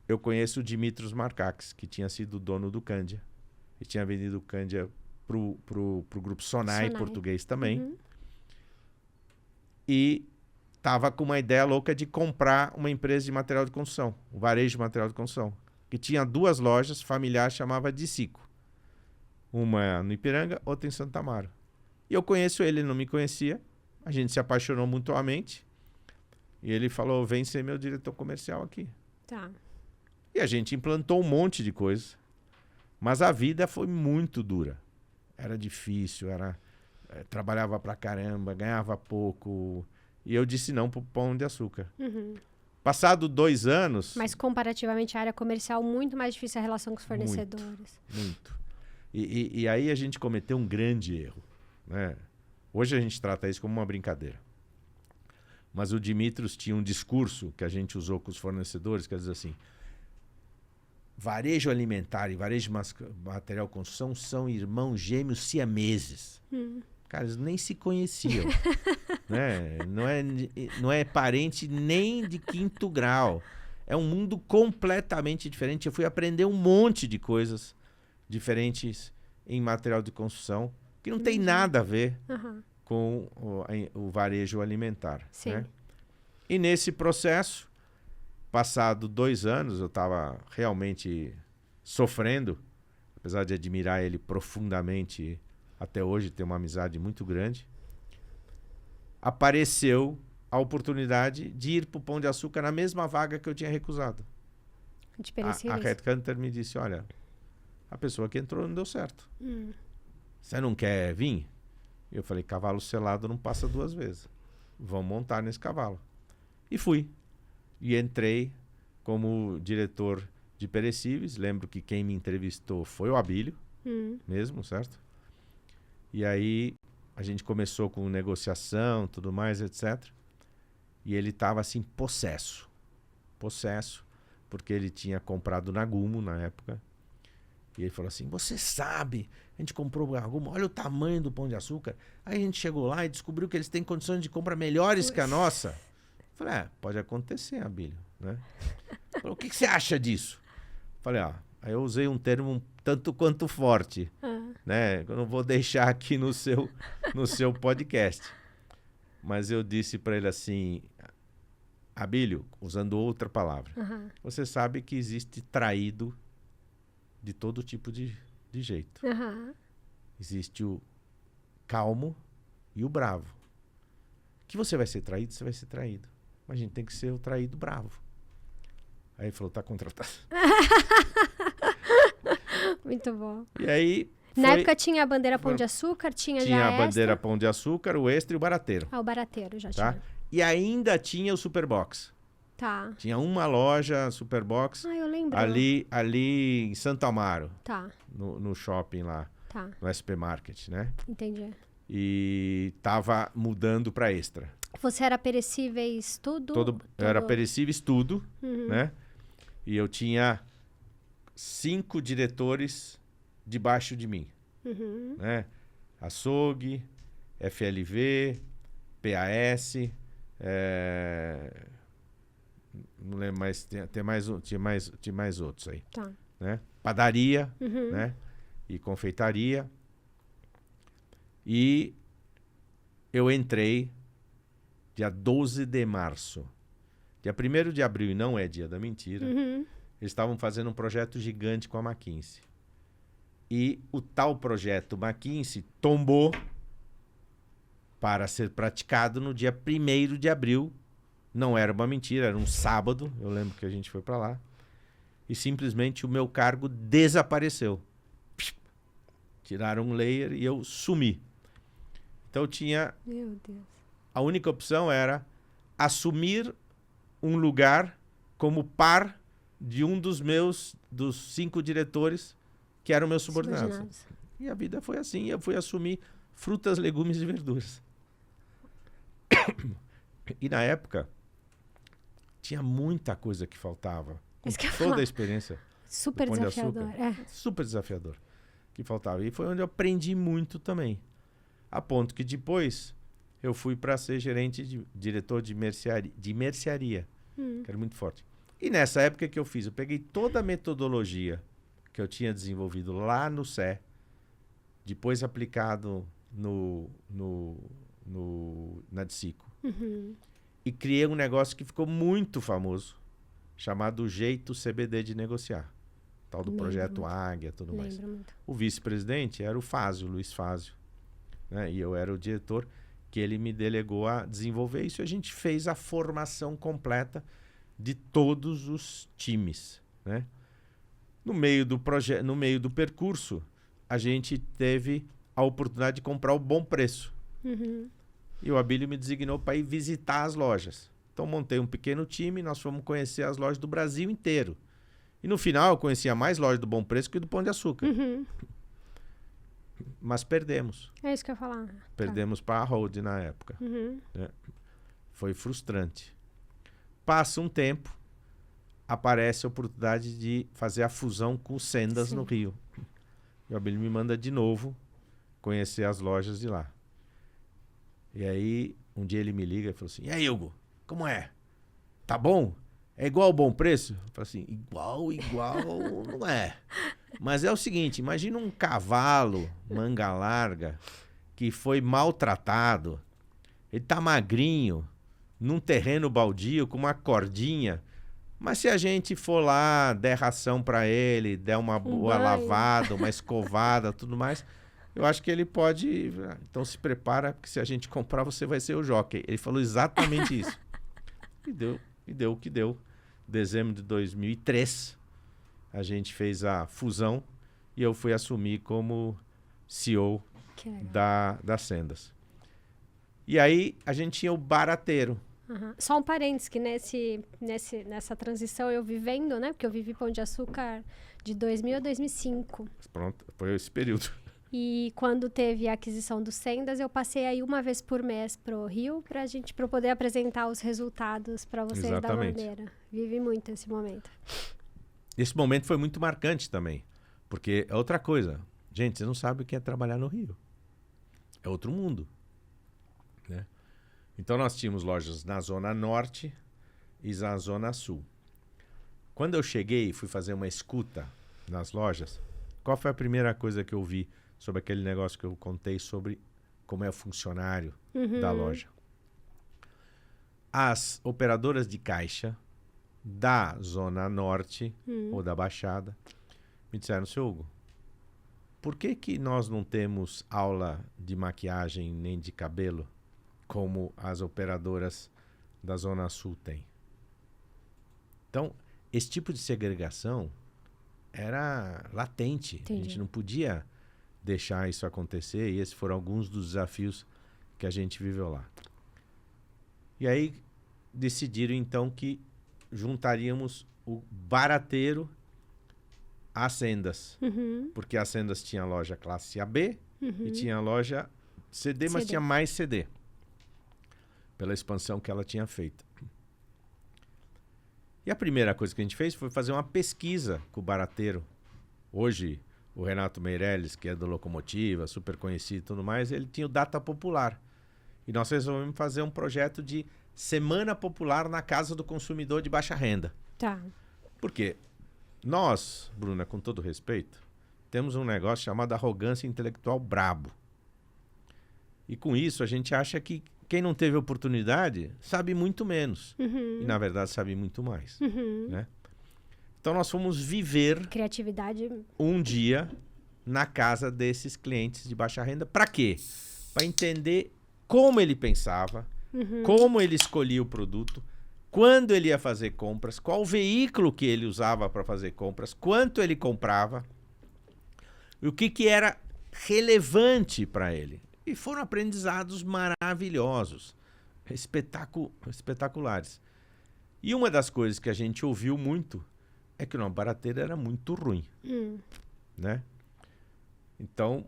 eu conheço o Dimitros Markakis, que tinha sido dono do Candia. E tinha vendido o Candia pro grupo Sonai, português também. Uhum. E estava com uma ideia louca de comprar uma empresa de material de construção, o varejo de material de construção, que tinha 2 lojas familiares, chamava Dicico. Uma no Ipiranga, outra em Santa Amaro. E eu conheço ele não me conhecia. A gente se apaixonou mutuamente. E ele falou, vem ser meu diretor comercial aqui. Tá. E a gente implantou um monte de coisa. Mas a vida foi muito dura. Era difícil, trabalhava pra caramba, ganhava pouco. E eu disse não pro Pão de Açúcar. Uhum. Passado 2 anos... Mas comparativamente à área comercial, muito mais difícil a relação com os fornecedores. Muito. E aí a gente cometeu um grande erro. Né? Hoje a gente trata isso como uma brincadeira. Mas o Dimitros tinha um discurso que a gente usou com os fornecedores, que diz assim, varejo alimentar e varejo de material de construção são irmãos gêmeos siameses. Cara, eles nem se conheciam. Né? Não é parente nem de 5º grau. É um mundo completamente diferente. Eu fui aprender um monte de coisas diferentes em material de construção que não tem nada a ver com o varejo alimentar. Sim. Né? E nesse processo, passado 2 anos, eu estava realmente sofrendo, apesar de admirar ele profundamente, até hoje tem uma amizade muito grande, apareceu a oportunidade de ir para o Pão de Açúcar na mesma vaga que eu tinha recusado. A Headhunter me disse, olha, a pessoa que entrou não deu certo. Você não quer vir? Eu falei, cavalo selado não passa 2 vezes. Vamos montar nesse cavalo. E fui. E entrei como diretor de perecíveis. Lembro que quem me entrevistou foi o Abílio, mesmo, certo? E aí a gente começou com negociação, tudo mais, etc. E ele estava assim, possesso, porque ele tinha comprado Nagumo na época. E ele falou assim, você sabe, a gente comprou o Nagumo, olha o tamanho do Pão de Açúcar. Aí a gente chegou lá e descobriu que eles têm condições de compra melhores que a nossa. Eu falei, pode acontecer, Abílio, né? Falei, o que você acha disso? Falei, aí eu usei um termo um tanto quanto forte, né? Eu não vou deixar aqui no seu podcast. Mas eu disse para ele assim, Abílio, usando outra palavra, você sabe que existe traído de todo tipo de jeito. Existe o calmo e o bravo. Que você vai ser traído, você vai ser traído. Mas a gente tem que ser o traído bravo. Aí ele falou, tá contratado. Muito bom. E aí... Na época tinha a bandeira Pão de Açúcar, tinha já a bandeira Pão de Açúcar, o Extra e o Barateiro. O Barateiro já tá? tinha. E ainda tinha o Superbox. Tá. Tinha uma loja Superbox eu lembro. ali em Santo Amaro. Tá. No shopping lá. Tá. No SP Market, né? Entendi. E tava mudando para Extra. Você era perecíveis tudo? Eu era perecíveis tudo, né? E eu tinha 5 diretores debaixo de mim. Né? Açougue, FLV, PAS, não lembro mais, tinha mais outros aí. Tá. Né? Padaria, né? E confeitaria. E eu entrei dia 12 de março. Dia 1º de abril, e não é dia da mentira, eles estavam fazendo um projeto gigante com a McKinsey. E o tal projeto McKinsey tombou para ser praticado no dia 1º de abril. Não era uma mentira, era um sábado. Eu lembro que a gente foi para lá. E simplesmente o meu cargo desapareceu. Tiraram um layer e eu sumi. Então eu tinha... Meu Deus. A única opção era assumir um lugar como par de um dos 5 diretores que eram meus subordinados. E a vida foi assim. Eu fui assumir frutas, legumes e verduras. E na época, tinha muita coisa que faltava. Com toda a experiência. Super desafiador. Super desafiador. Que faltava. E foi onde eu aprendi muito também. A ponto que depois eu fui para ser diretor de mercearia. Que era muito forte. E nessa época que eu fiz, eu peguei toda a metodologia que eu tinha desenvolvido lá no CE, depois aplicado na Dicico. E criei um negócio que ficou muito famoso, chamado Jeito CBD de Negociar. Tal do projeto Águia, tudo mais. O vice-presidente era o Fázio, Luiz Fázio. Né? E eu era o diretor que ele me delegou a desenvolver isso. E a gente fez a formação completa de todos os times. Né? No meio do percurso, a gente teve a oportunidade de comprar o Bom Preço. E o Abílio me designou para ir visitar as lojas. Então, montei um pequeno time, nós fomos conhecer as lojas do Brasil inteiro. E no final, eu conhecia mais lojas do Bom Preço que do Pão de Açúcar. Mas perdemos. É isso que eu ia falar. Perdemos para a Hold na época. Né? Foi frustrante. Passa um tempo, aparece a oportunidade de fazer a fusão com o Sendas no Rio. E o Abílio me manda de novo conhecer as lojas de lá. E aí, um dia ele me liga e falou assim: e aí, Hugo, como é? Tá bom? É igual ao Bom Preço? Eu falei assim: igual, não é. Mas é o seguinte, imagina um cavalo, manga larga, que foi maltratado. Ele tá magrinho, num terreno baldio, com uma cordinha. Mas se a gente for lá, der ração para ele, der uma boa lavada, uma escovada, tudo mais, eu acho que ele pode... Então se prepara, porque se a gente comprar, você vai ser o jockey. Ele falou exatamente isso. E deu o que deu. Dezembro de 2003, a gente fez a fusão e eu fui assumir como CEO da Sendas. E aí a gente tinha o barateiro. Só um parênteses, que nessa transição eu vivendo, né? Porque eu vivi Pão de Açúcar de 2000 a 2005. Pronto, foi esse período. E quando teve a aquisição do Sendas, eu passei aí uma vez por mês pro Rio para eu poder apresentar os resultados para vocês. Exatamente. Da bandeira. Vivi muito esse momento. Esse momento foi muito marcante também, porque é outra coisa. Gente, vocês não sabem o que é trabalhar no Rio. É outro mundo, né? Então nós tínhamos lojas na Zona Norte e na Zona Sul. Quando eu cheguei e fui fazer uma escuta nas lojas, qual foi a primeira coisa que eu vi sobre aquele negócio que eu contei sobre como é o funcionário da loja? As operadoras de caixa da Zona Norte ou da Baixada me disseram: seu Hugo, por que nós não temos aula de maquiagem nem de cabelo como as operadoras da Zona Sul têm? Então, esse tipo de segregação era latente. Entendi. A gente não podia deixar isso acontecer, e esses foram alguns dos desafios que a gente viveu lá. E aí decidiram então que juntaríamos o barateiro às Sendas, porque as Sendas tinha loja classe AB e tinha loja CD, mas tinha mais CD, pela expansão que ela tinha feito. E a primeira coisa que a gente fez foi fazer uma pesquisa com o barateiro. Hoje, o Renato Meirelles, que é do Locomotiva, super conhecido e tudo mais, ele tinha o Data Popular. E nós resolvemos fazer um projeto de Semana Popular na Casa do Consumidor de Baixa Renda. Tá. Por quê? Nós, Bruna, com todo respeito, temos um negócio chamado arrogância intelectual brabo. E com isso a gente acha que quem não teve oportunidade sabe muito menos. Uhum. E na verdade sabe muito mais. Uhum. Né? Então nós fomos viver Criatividade. um dia na casa desses clientes de baixa renda. Para quê? Para entender como ele pensava, como ele escolhia o produto, quando ele ia fazer compras, qual o veículo que ele usava para fazer compras, quanto ele comprava, e o que era relevante para ele. E foram aprendizados maravilhosos, espetaculares. E uma das coisas que a gente ouviu muito é que o nosso barateiro era muito ruim. Né? Então,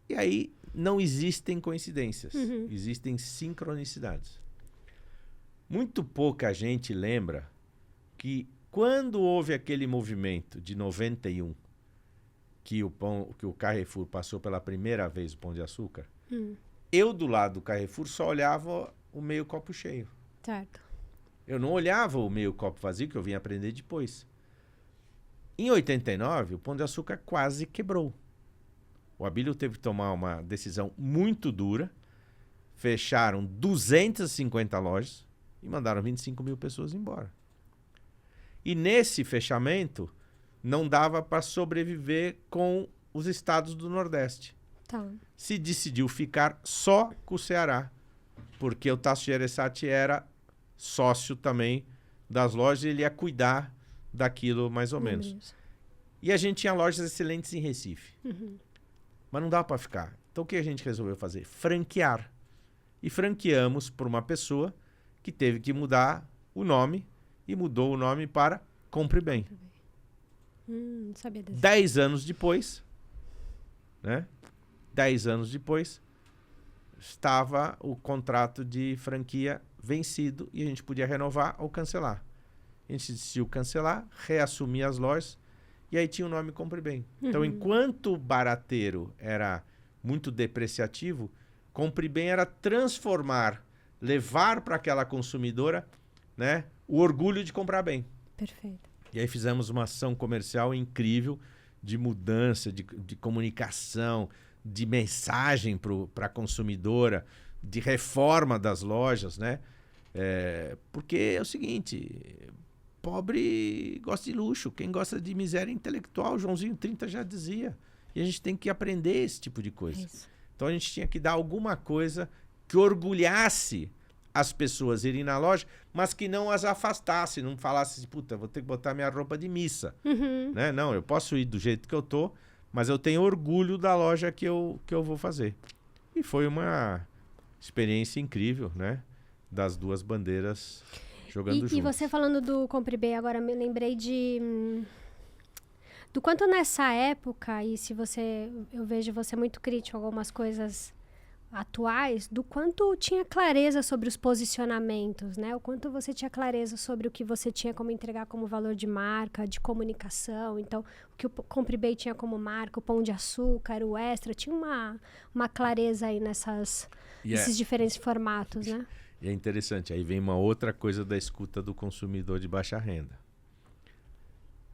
e aí não existem coincidências, existem sincronicidades. Muito pouca gente lembra que quando houve aquele movimento de 91, que o Carrefour passou pela primeira vez o Pão de Açúcar, eu do lado do Carrefour só olhava o meio copo cheio. Certo. Eu não olhava o meio copo vazio, que eu vim aprender depois. Em 89, o Pão de Açúcar quase quebrou. O Abílio teve que tomar uma decisão muito dura. Fecharam 250 lojas e mandaram 25 mil pessoas embora. E nesse fechamento, não dava para sobreviver com os estados do Nordeste. Tá. Se decidiu ficar só com o Ceará, porque o Tasso Gereissati era sócio também das lojas e ele ia cuidar daquilo mais ou menos. Isso. E a gente tinha lojas excelentes em Recife. Mas não dava para ficar. Então o que a gente resolveu fazer? Franquear. E franqueamos por uma pessoa que teve que mudar o nome e mudou o nome para Compre Bem. Não sabia disso. 10 anos depois, né? 10 anos depois, estava o contrato de franquia vencido e a gente podia renovar ou cancelar. A gente decidiu cancelar, reassumir as lojas e aí tinha o nome Compre Bem. Então, enquanto o barateiro era muito depreciativo, Compre Bem era transformar, levar para aquela consumidora, né, o orgulho de comprar bem. Perfeito. E aí fizemos uma ação comercial incrível de mudança, de comunicação, de mensagem para a consumidora, de reforma das lojas, né? Porque é o seguinte, pobre gosta de luxo, quem gosta de miséria intelectual, Joãozinho 30 já dizia. E a gente tem que aprender esse tipo de coisa. Isso. Então a gente tinha que dar alguma coisa que orgulhasse as pessoas irem na loja, mas que não as afastasse, não falasse assim, puta, vou ter que botar minha roupa de missa. Né? Não, eu posso ir do jeito que eu tô, mas eu tenho orgulho da loja que eu vou fazer. E foi uma experiência incrível, né? Das duas bandeiras jogando juntos. E você falando do Compre Bem, agora me lembrei do quanto nessa época, e se você, eu vejo você muito crítico a algumas coisas atuais, do quanto tinha clareza sobre os posicionamentos, né? O quanto você tinha clareza sobre o que você tinha como entregar como valor de marca, de comunicação. Então, o que o Compre Bem tinha como marca, o Pão de Açúcar, o Extra, tinha uma clareza aí nesses diferentes formatos, né? E é interessante, aí vem uma outra coisa da escuta do consumidor de baixa renda.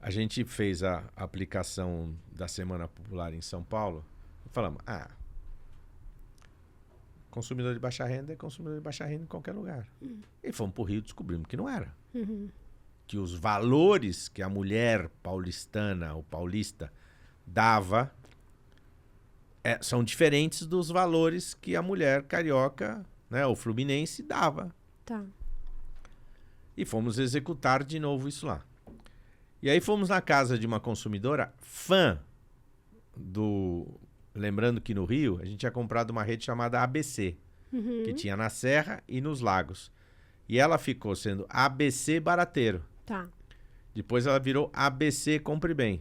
A gente fez a aplicação da Semana Popular em São Paulo e falamos, consumidor de baixa renda é consumidor de baixa renda em qualquer lugar. E fomos para o Rio e descobrimos que não era. Que os valores que a mulher paulistana ou paulista dava são diferentes dos valores que a mulher carioca, né, ou fluminense dava. Tá. E fomos executar de novo isso lá. E aí fomos na casa de uma consumidora fã do... Lembrando que no Rio a gente tinha comprado uma rede chamada ABC, que tinha na Serra e nos Lagos. E ela ficou sendo ABC Barateiro. Tá. Depois ela virou ABC Compre Bem.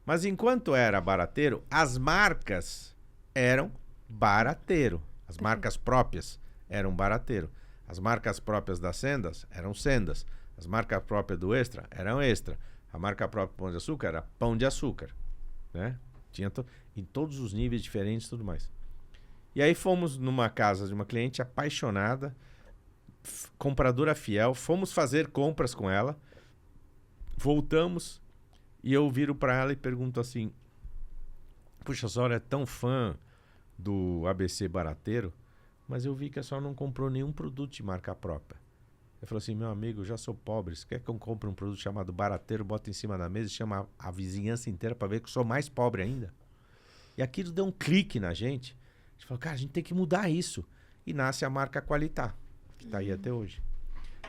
Mas enquanto era Barateiro, as marcas eram Barateiro. As marcas próprias eram Barateiro. As marcas próprias das Sendas eram Sendas. As marcas próprias do Extra eram Extra. A marca própria do Pão de Açúcar era Pão de Açúcar, né? Tinha em todos os níveis diferentes e tudo mais. E aí fomos numa casa de uma cliente apaixonada, compradora fiel, fomos fazer compras com ela, voltamos e eu viro para ela e pergunto assim: puxa, a senhora é tão fã do ABC Barateiro, mas eu vi que a senhora não comprou nenhum produto de marca própria. Ele falou assim: meu amigo, eu já sou pobre, você quer que eu compre um produto chamado Barateiro, bota em cima da mesa e chama a vizinhança inteira para ver que eu sou mais pobre ainda? E aquilo deu um clique na gente. A gente falou: cara, a gente tem que mudar isso. E nasce a marca Qualitá, que está aí até hoje.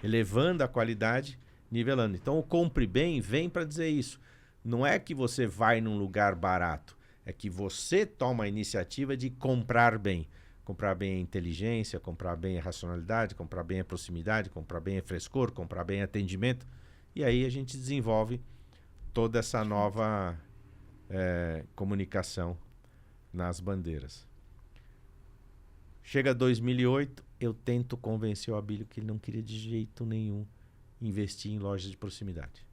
Elevando a qualidade, nivelando. Então o Compre Bem vem para dizer isso. Não é que você vai num lugar barato, é que você toma a iniciativa de comprar bem. Comprar bem é inteligência, comprar bem é racionalidade, comprar bem é proximidade, comprar bem é frescor, comprar bem é atendimento. E aí a gente desenvolve toda essa nova comunicação nas bandeiras. Chega 2008, eu tento convencer o Abílio que ele não queria de jeito nenhum investir em lojas de proximidade.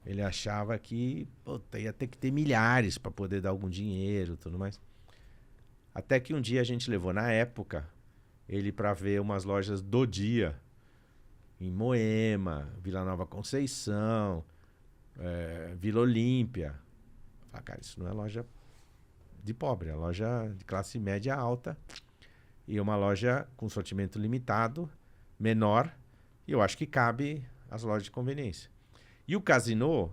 Ele achava que ia ter que ter milhares para poder dar algum dinheiro e tudo mais. Até que um dia a gente levou, na época, ele para ver umas lojas do dia, em Moema, Vila Nova Conceição, Vila Olímpia. Eu falei: cara, isso não é loja de pobre, é loja de classe média alta e uma loja com sortimento limitado, menor, e eu acho que cabe as lojas de conveniência. E o Casino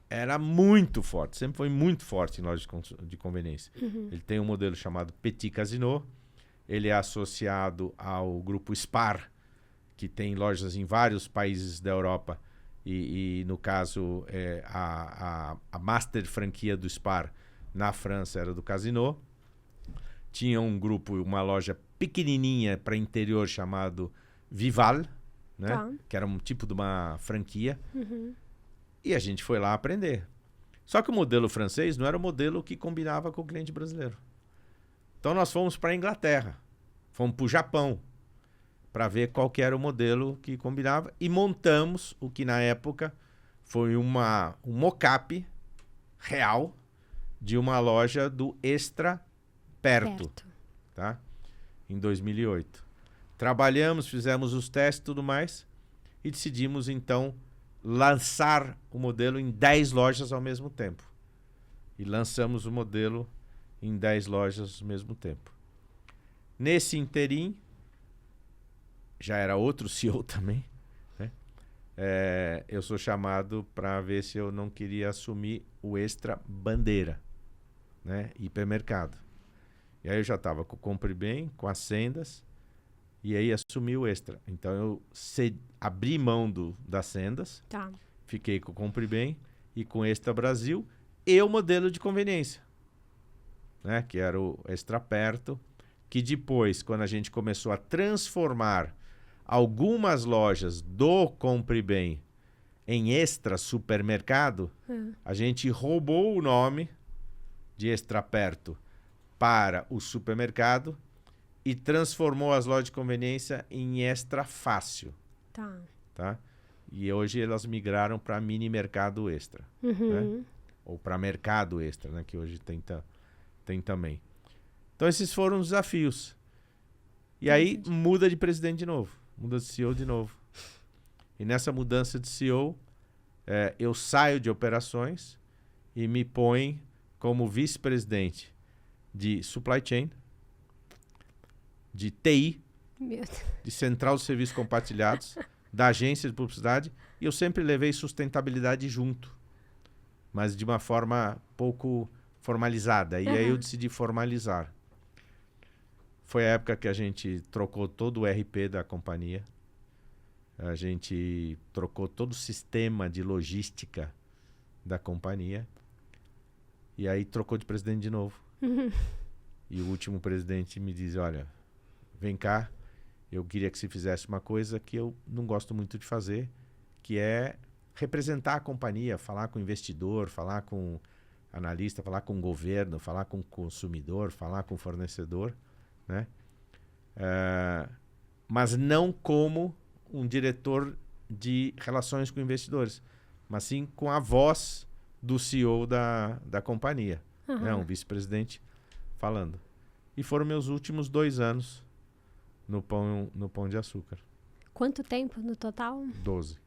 era muito forte, sempre foi muito forte em lojas de conveniência. Ele tem um modelo chamado Petit Casino, ele é associado ao grupo Spar, que tem lojas em vários países da Europa, e no caso a master franquia do Spar na França era do Casino. Tinha um grupo, uma loja pequenininha para interior chamado Vival, né? Tá. Que era um tipo de uma franquia. E a gente foi lá aprender. Só que o modelo francês não era o modelo que combinava com o cliente brasileiro. Então nós fomos para a Inglaterra, fomos para o Japão, para ver qual que era o modelo que combinava, e montamos o que na época foi um mock-up real de uma loja do Extra Perto. Tá? Em 2008. Trabalhamos, fizemos os testes e tudo mais, e decidimos então lançar o modelo em 10 lojas ao mesmo tempo. E lançamos o modelo em 10 lojas ao mesmo tempo. Nesse interim, já era outro CEO também, né? Eu sou chamado para ver se eu não queria assumir o Extra Bandeira, né? Hipermercado. E aí eu já estava com o Compre Bem, com as Sendas, e aí assumi o Extra. Então eu abri mão das Sendas, Tá. fiquei com o Compre Bem e com o Extra Brasil e o modelo de conveniência, né? Que era o Extra Perto, que depois, quando a gente começou a transformar algumas lojas do Compre Bem em Extra Supermercado, a gente roubou o nome de Extra Perto para o supermercado e transformou as lojas de conveniência em Extra Fácil. Tá? E hoje elas migraram para Mini Mercado Extra. Né? Ou para Mercado Extra, né? Que hoje tem também. Então esses foram os desafios. E aí muda de presidente de novo. Muda de CEO de novo. E nessa mudança de CEO, eu saio de operações e me põe como vice-presidente de Supply Chain, de TI, de Central de Serviços Compartilhados, da agência de publicidade, e eu sempre levei sustentabilidade junto, mas de uma forma pouco formalizada. E aí eu decidi formalizar. Foi a época que a gente trocou todo o RP da companhia, a gente trocou todo o sistema de logística da companhia, e aí trocou de presidente de novo. E o último presidente me diz: olha, vem cá, eu queria que você fizesse uma coisa que eu não gosto muito de fazer, que é representar a companhia, falar com o investidor, falar com o analista, falar com o governo, falar com o consumidor, falar com o fornecedor, né? Mas não como um diretor de relações com investidores, mas sim com a voz do CEO da companhia, né? Um vice-presidente falando. E foram meus últimos 2 anos no Pão de Açúcar. Quanto tempo no total? 12.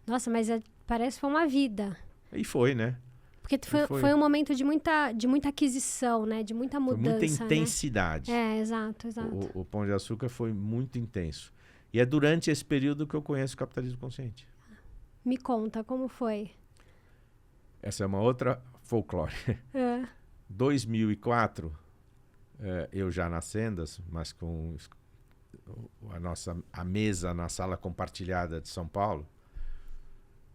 Nossa, mas parece que foi uma vida. E foi, né? Porque foi um momento de muita aquisição, né? De muita mudança, foi muita intensidade. Né? Exato. O Pão de Açúcar foi muito intenso. E é durante esse período que eu conheço o capitalismo consciente. Me conta, como foi? Essa é uma outra folclore. 2004, eu já nas Sendas, mas com a mesa na sala compartilhada de São Paulo,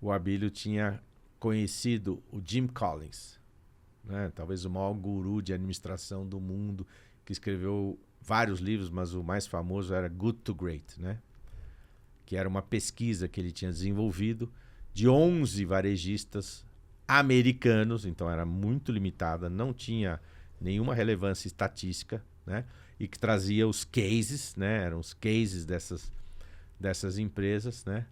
o Abílio tinha conhecido o Jim Collins, né? Talvez o maior guru de administração do mundo, que escreveu vários livros, mas o mais famoso era Good to Great, né? Que era uma pesquisa que ele tinha desenvolvido de 11 varejistas americanos, então era muito limitada, não tinha nenhuma relevância estatística, né? E que trazia os cases, né? Eram os cases dessas empresas, né?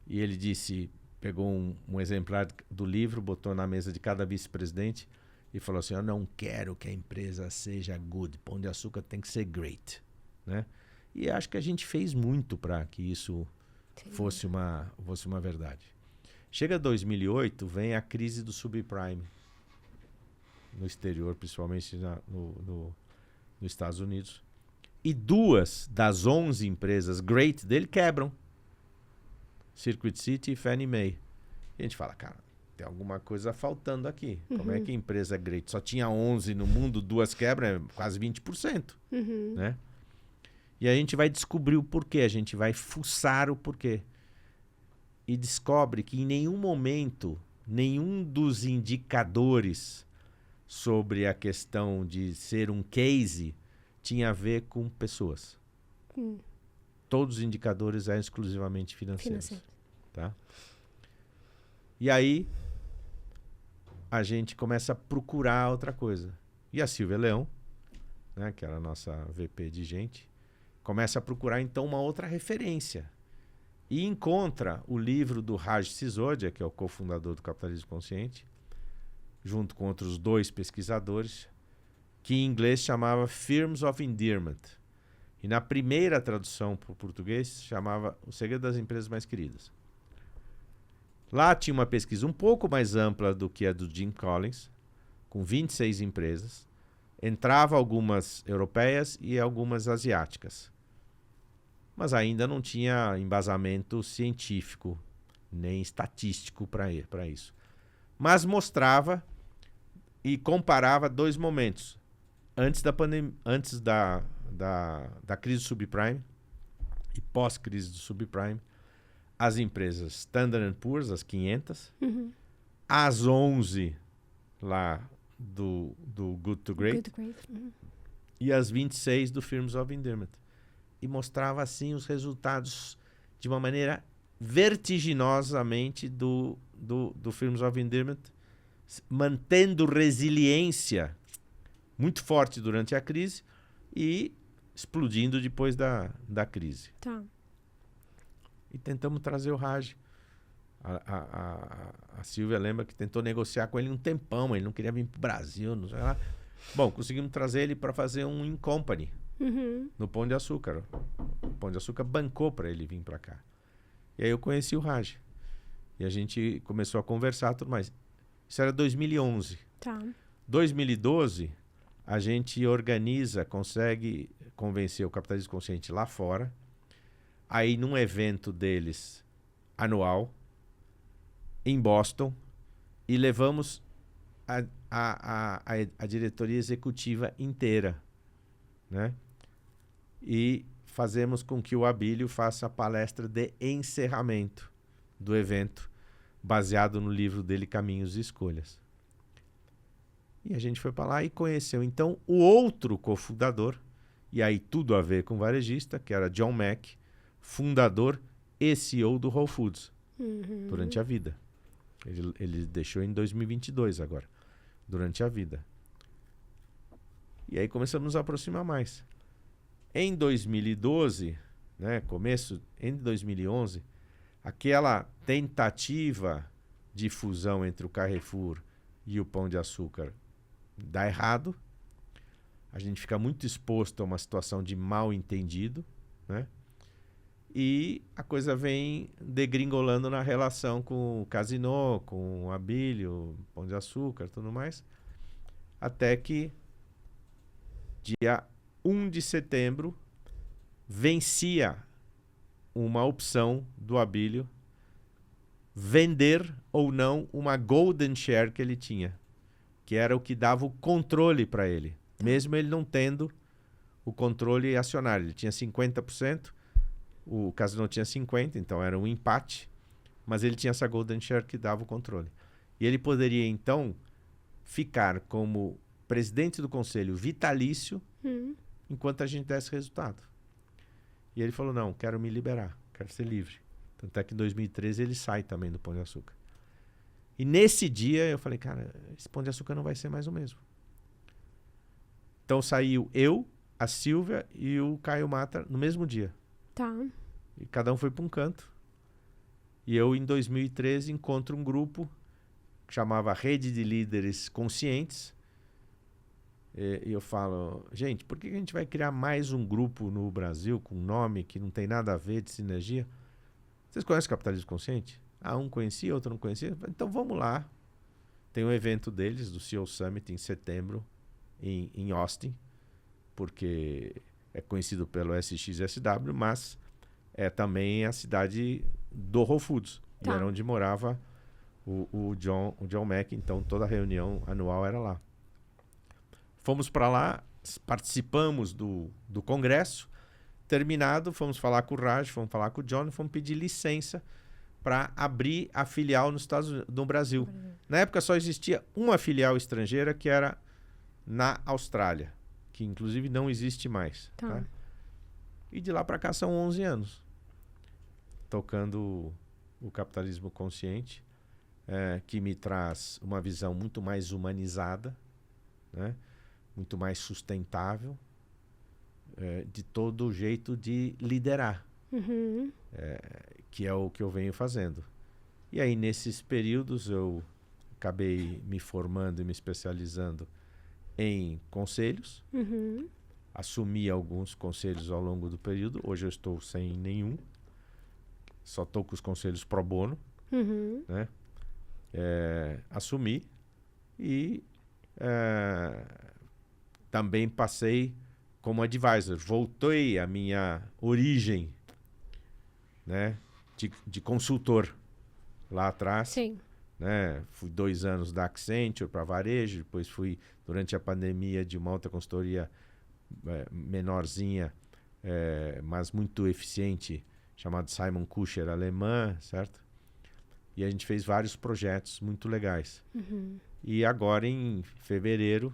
E ele disse, pegou um exemplar do livro, botou na mesa de cada vice-presidente e falou assim: eu não quero que a empresa seja good, Pão de Açúcar tem que ser great, né? E acho que a gente fez muito para que isso fosse uma verdade. Chega 2008, vem a crise do subprime no exterior, principalmente nos Estados Unidos. E 2 das 11 empresas great dele quebram. Circuit City e Fannie Mae. E a gente fala, cara, tem alguma coisa faltando aqui. Como é que a empresa great só tinha 11 no mundo, 2 quebram, é quase 20%. Né? E a gente vai descobrir o porquê, a gente vai fuçar o porquê. E descobre que em nenhum momento, nenhum dos indicadores sobre a questão de ser um case tinha a ver com pessoas. Todos os indicadores eram exclusivamente financeiros. Tá? E aí, a gente começa a procurar outra coisa. E a Silvia Leão, né, que era a nossa VP de gente, começa a procurar, então, uma outra referência. E encontra o livro do Raj Sisodia, que é o cofundador do Capitalismo Consciente, junto com outros 2 pesquisadores, que em inglês chamava Firms of Endearment. E na primeira tradução para o português chamava O Segredo das Empresas Mais Queridas. Lá tinha uma pesquisa um pouco mais ampla do que a do Jim Collins, com 26 empresas. Entrava algumas europeias e algumas asiáticas. Mas ainda não tinha embasamento científico, nem estatístico para isso. Mas mostrava e comparava 2 momentos. Antes da crise do subprime e pós-crise do subprime, as empresas Standard & Poor's, as 500, as 11 lá do Good to Great, e as 26 do Firms of Endearment. E mostrava assim os resultados de uma maneira vertiginosamente do Firms of Endearment, mantendo resiliência muito forte durante a crise e explodindo depois da crise. Tá. E tentamos trazer o Raj. A Silvia lembra que tentou negociar com ele um tempão, ele não queria vir para o Brasil, não sei lá. Bom, conseguimos trazer ele para fazer um in-company no Pão de Açúcar. O Pão de Açúcar bancou para ele vir para cá. E aí eu conheci o Raj. E a gente começou a conversar tudo mais. Isso era 2011. Tá. 2012, a gente consegue convencer o Capitalismo Consciente lá fora, aí num evento deles anual, em Boston, e levamos a diretoria executiva inteira, né? E fazemos com que o Abílio faça a palestra de encerramento do evento, baseado no livro dele, Caminhos e Escolhas. E a gente foi para lá e conheceu, então, o outro cofundador, e aí tudo a ver com varejista, que era John Mack, fundador e CEO do Whole Foods, durante a vida. Ele deixou em 2022 agora, durante a vida. E aí começamos a nos aproximar mais. Em 2012, né, começo em 2011, aquela tentativa de fusão entre o Carrefour e o Pão de Açúcar dá errado. A gente fica muito exposto a uma situação de mal entendido, né? E a coisa vem degringolando na relação com o Casino, com o Abílio, Pão de Açúcar, tudo mais, até que dia 1 de setembro vencia uma opção do Abílio vender ou não uma golden share que ele tinha, que era o que dava o controle para ele, mesmo ele não tendo o controle acionário. Ele tinha 50%, o Casino tinha 50%, então era um empate, mas ele tinha essa golden share que dava o controle. E ele poderia, então, ficar como presidente do conselho vitalício enquanto a gente desse resultado. E ele falou, não, quero me liberar, quero ser livre. Tanto é que em 2013 ele sai também do Pão de Açúcar. E nesse dia eu falei, cara, esse Pão de Açúcar não vai ser mais o mesmo. Então saiu eu, a Silvia e o Caio Mata no mesmo dia. Tá. E cada um foi para um canto. E eu, em 2013, encontro um grupo que chamava Rede de Líderes Conscientes. E eu falo, gente, por que a gente vai criar mais um grupo no Brasil com um nome que não tem nada a ver de sinergia? Vocês conhecem o Capitalismo Consciente? Ah, um conhecia, outro não conhecia. Então vamos lá. Tem um evento deles, do CEO Summit, em setembro, em Austin, porque é conhecido pelo SXSW, mas é também a cidade do Whole Foods. Tá. E era onde morava o John Mack, então toda a reunião anual era lá. Fomos para lá, participamos do congresso. Terminado, fomos falar com o Raj, fomos falar com o John, fomos pedir licença para abrir a filial no Brasil. Na época só existia uma filial estrangeira, que era na Austrália, que inclusive não existe mais. Tá? E de lá para cá são 11 anos tocando o Capitalismo Consciente, que me traz uma visão muito mais humanizada, né? Muito mais sustentável, de todo jeito de liderar, que é o que eu venho fazendo. E aí, nesses períodos, eu acabei me formando e me especializando em conselhos. Assumi alguns conselhos ao longo do período. Hoje eu estou sem nenhum. Só estou com os conselhos pro bono. Né? Assumi e também passei como advisor. Voltei à minha origem, né, de consultor lá atrás. Sim. Né? Fui 2 anos da Accenture para varejo, depois fui, durante a pandemia, de uma outra consultoria menorzinha, mas muito eficiente, chamado Simon Kucher, alemã, certo? E a gente fez vários projetos muito legais. E agora, em fevereiro,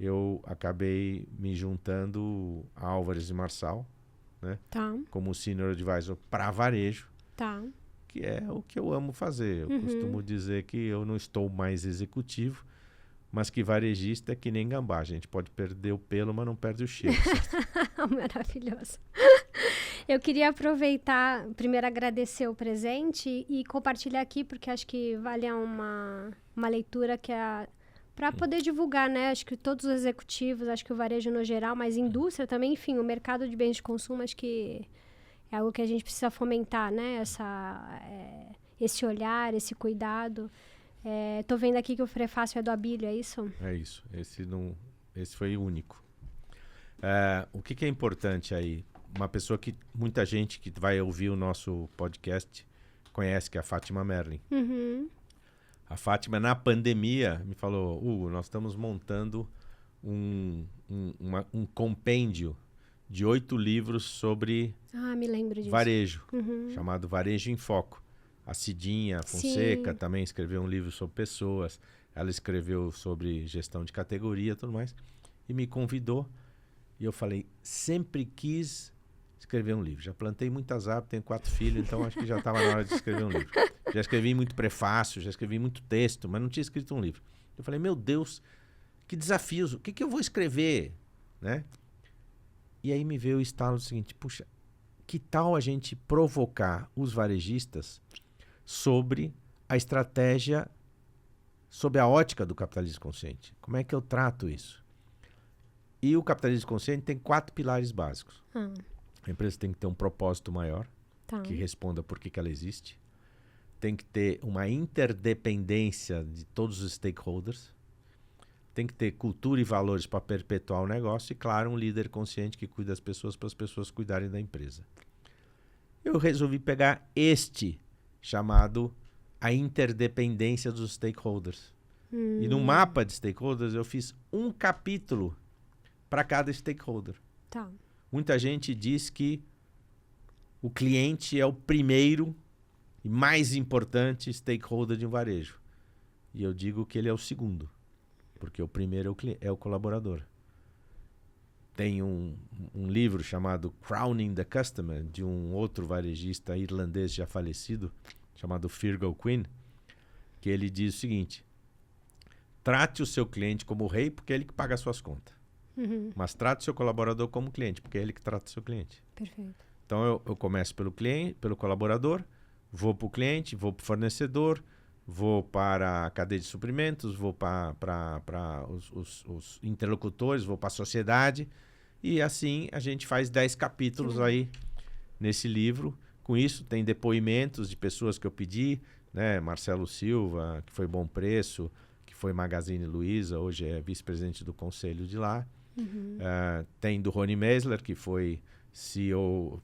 eu acabei me juntando a Álvares e Marçal, né? Como Senior Advisor para varejo, que é o que eu amo fazer. Eu costumo dizer que eu não estou mais executivo, mas que varejista é que nem gambá. A gente pode perder o pelo, mas não perde o cheiro. Maravilhoso. Eu queria aproveitar, primeiro agradecer o presente e compartilhar aqui, porque acho que vale uma leitura que é para poder divulgar, né? Acho que todos os executivos, acho que o varejo no geral, mas indústria também, enfim, o mercado de bens de consumo, acho que é algo que a gente precisa fomentar, né? Esse olhar, esse cuidado. Tô vendo aqui que o prefácio é do Abílio, é isso? É isso. Esse foi único. O que é importante aí? Uma pessoa que muita gente que vai ouvir o nosso podcast conhece, que é a Fátima Merlin. A Fátima, na pandemia, me falou, Hugo, nós estamos montando um compêndio de 8 livros sobre me lembro disso. Varejo, chamado Varejo em Foco. A Cidinha Fonseca também escreveu um livro sobre pessoas, ela escreveu sobre gestão de categoria e tudo mais, e me convidou, e eu falei, sempre quis escrever um livro. Já plantei muitas árvores, tenho 4 filhos, então acho que já estava na hora de escrever um livro. Já escrevi muito prefácio, já escrevi muito texto, mas não tinha escrito um livro. Eu falei, meu Deus, que desafios, o que eu vou escrever? Né? E aí me veio o estalo do seguinte, puxa, que tal a gente provocar os varejistas sobre a estratégia, sobre a ótica do capitalismo consciente? Como é que eu trato isso? E o capitalismo consciente tem 4 pilares básicos. A empresa tem que ter um propósito maior, que responda por que ela existe. Tem que ter uma interdependência de todos os stakeholders. Tem que ter cultura e valores para perpetuar o negócio. E, claro, um líder consciente que cuida das pessoas para as pessoas cuidarem da empresa. Eu resolvi pegar chamado a interdependência dos stakeholders. E no mapa de stakeholders eu fiz um capítulo para cada stakeholder. Tá. Muita gente diz que o cliente é o primeiro e mais importante stakeholder de um varejo. E eu digo que ele é o segundo, porque o primeiro é o colaborador. Tem um livro chamado Crowning the Customer, de um outro varejista irlandês já falecido, chamado Fergal Quinn, que ele diz o seguinte: trate o seu cliente como rei, porque é ele que paga as suas contas. Mas trate o seu colaborador como cliente, porque é ele que trata o seu cliente. Perfeito. Então eu começo pelo cliente, pelo colaborador, vou para o cliente, vou para o fornecedor, vou para a cadeia de suprimentos, vou para os interlocutores, vou para a sociedade. E assim a gente faz 10 capítulos aí nesse livro. Com isso tem depoimentos de pessoas que eu pedi, né? Marcelo Silva, que foi Bom Preço, que foi Magazine Luiza, hoje é vice-presidente do conselho de lá. Tem do Rony Meisler, que foi CEO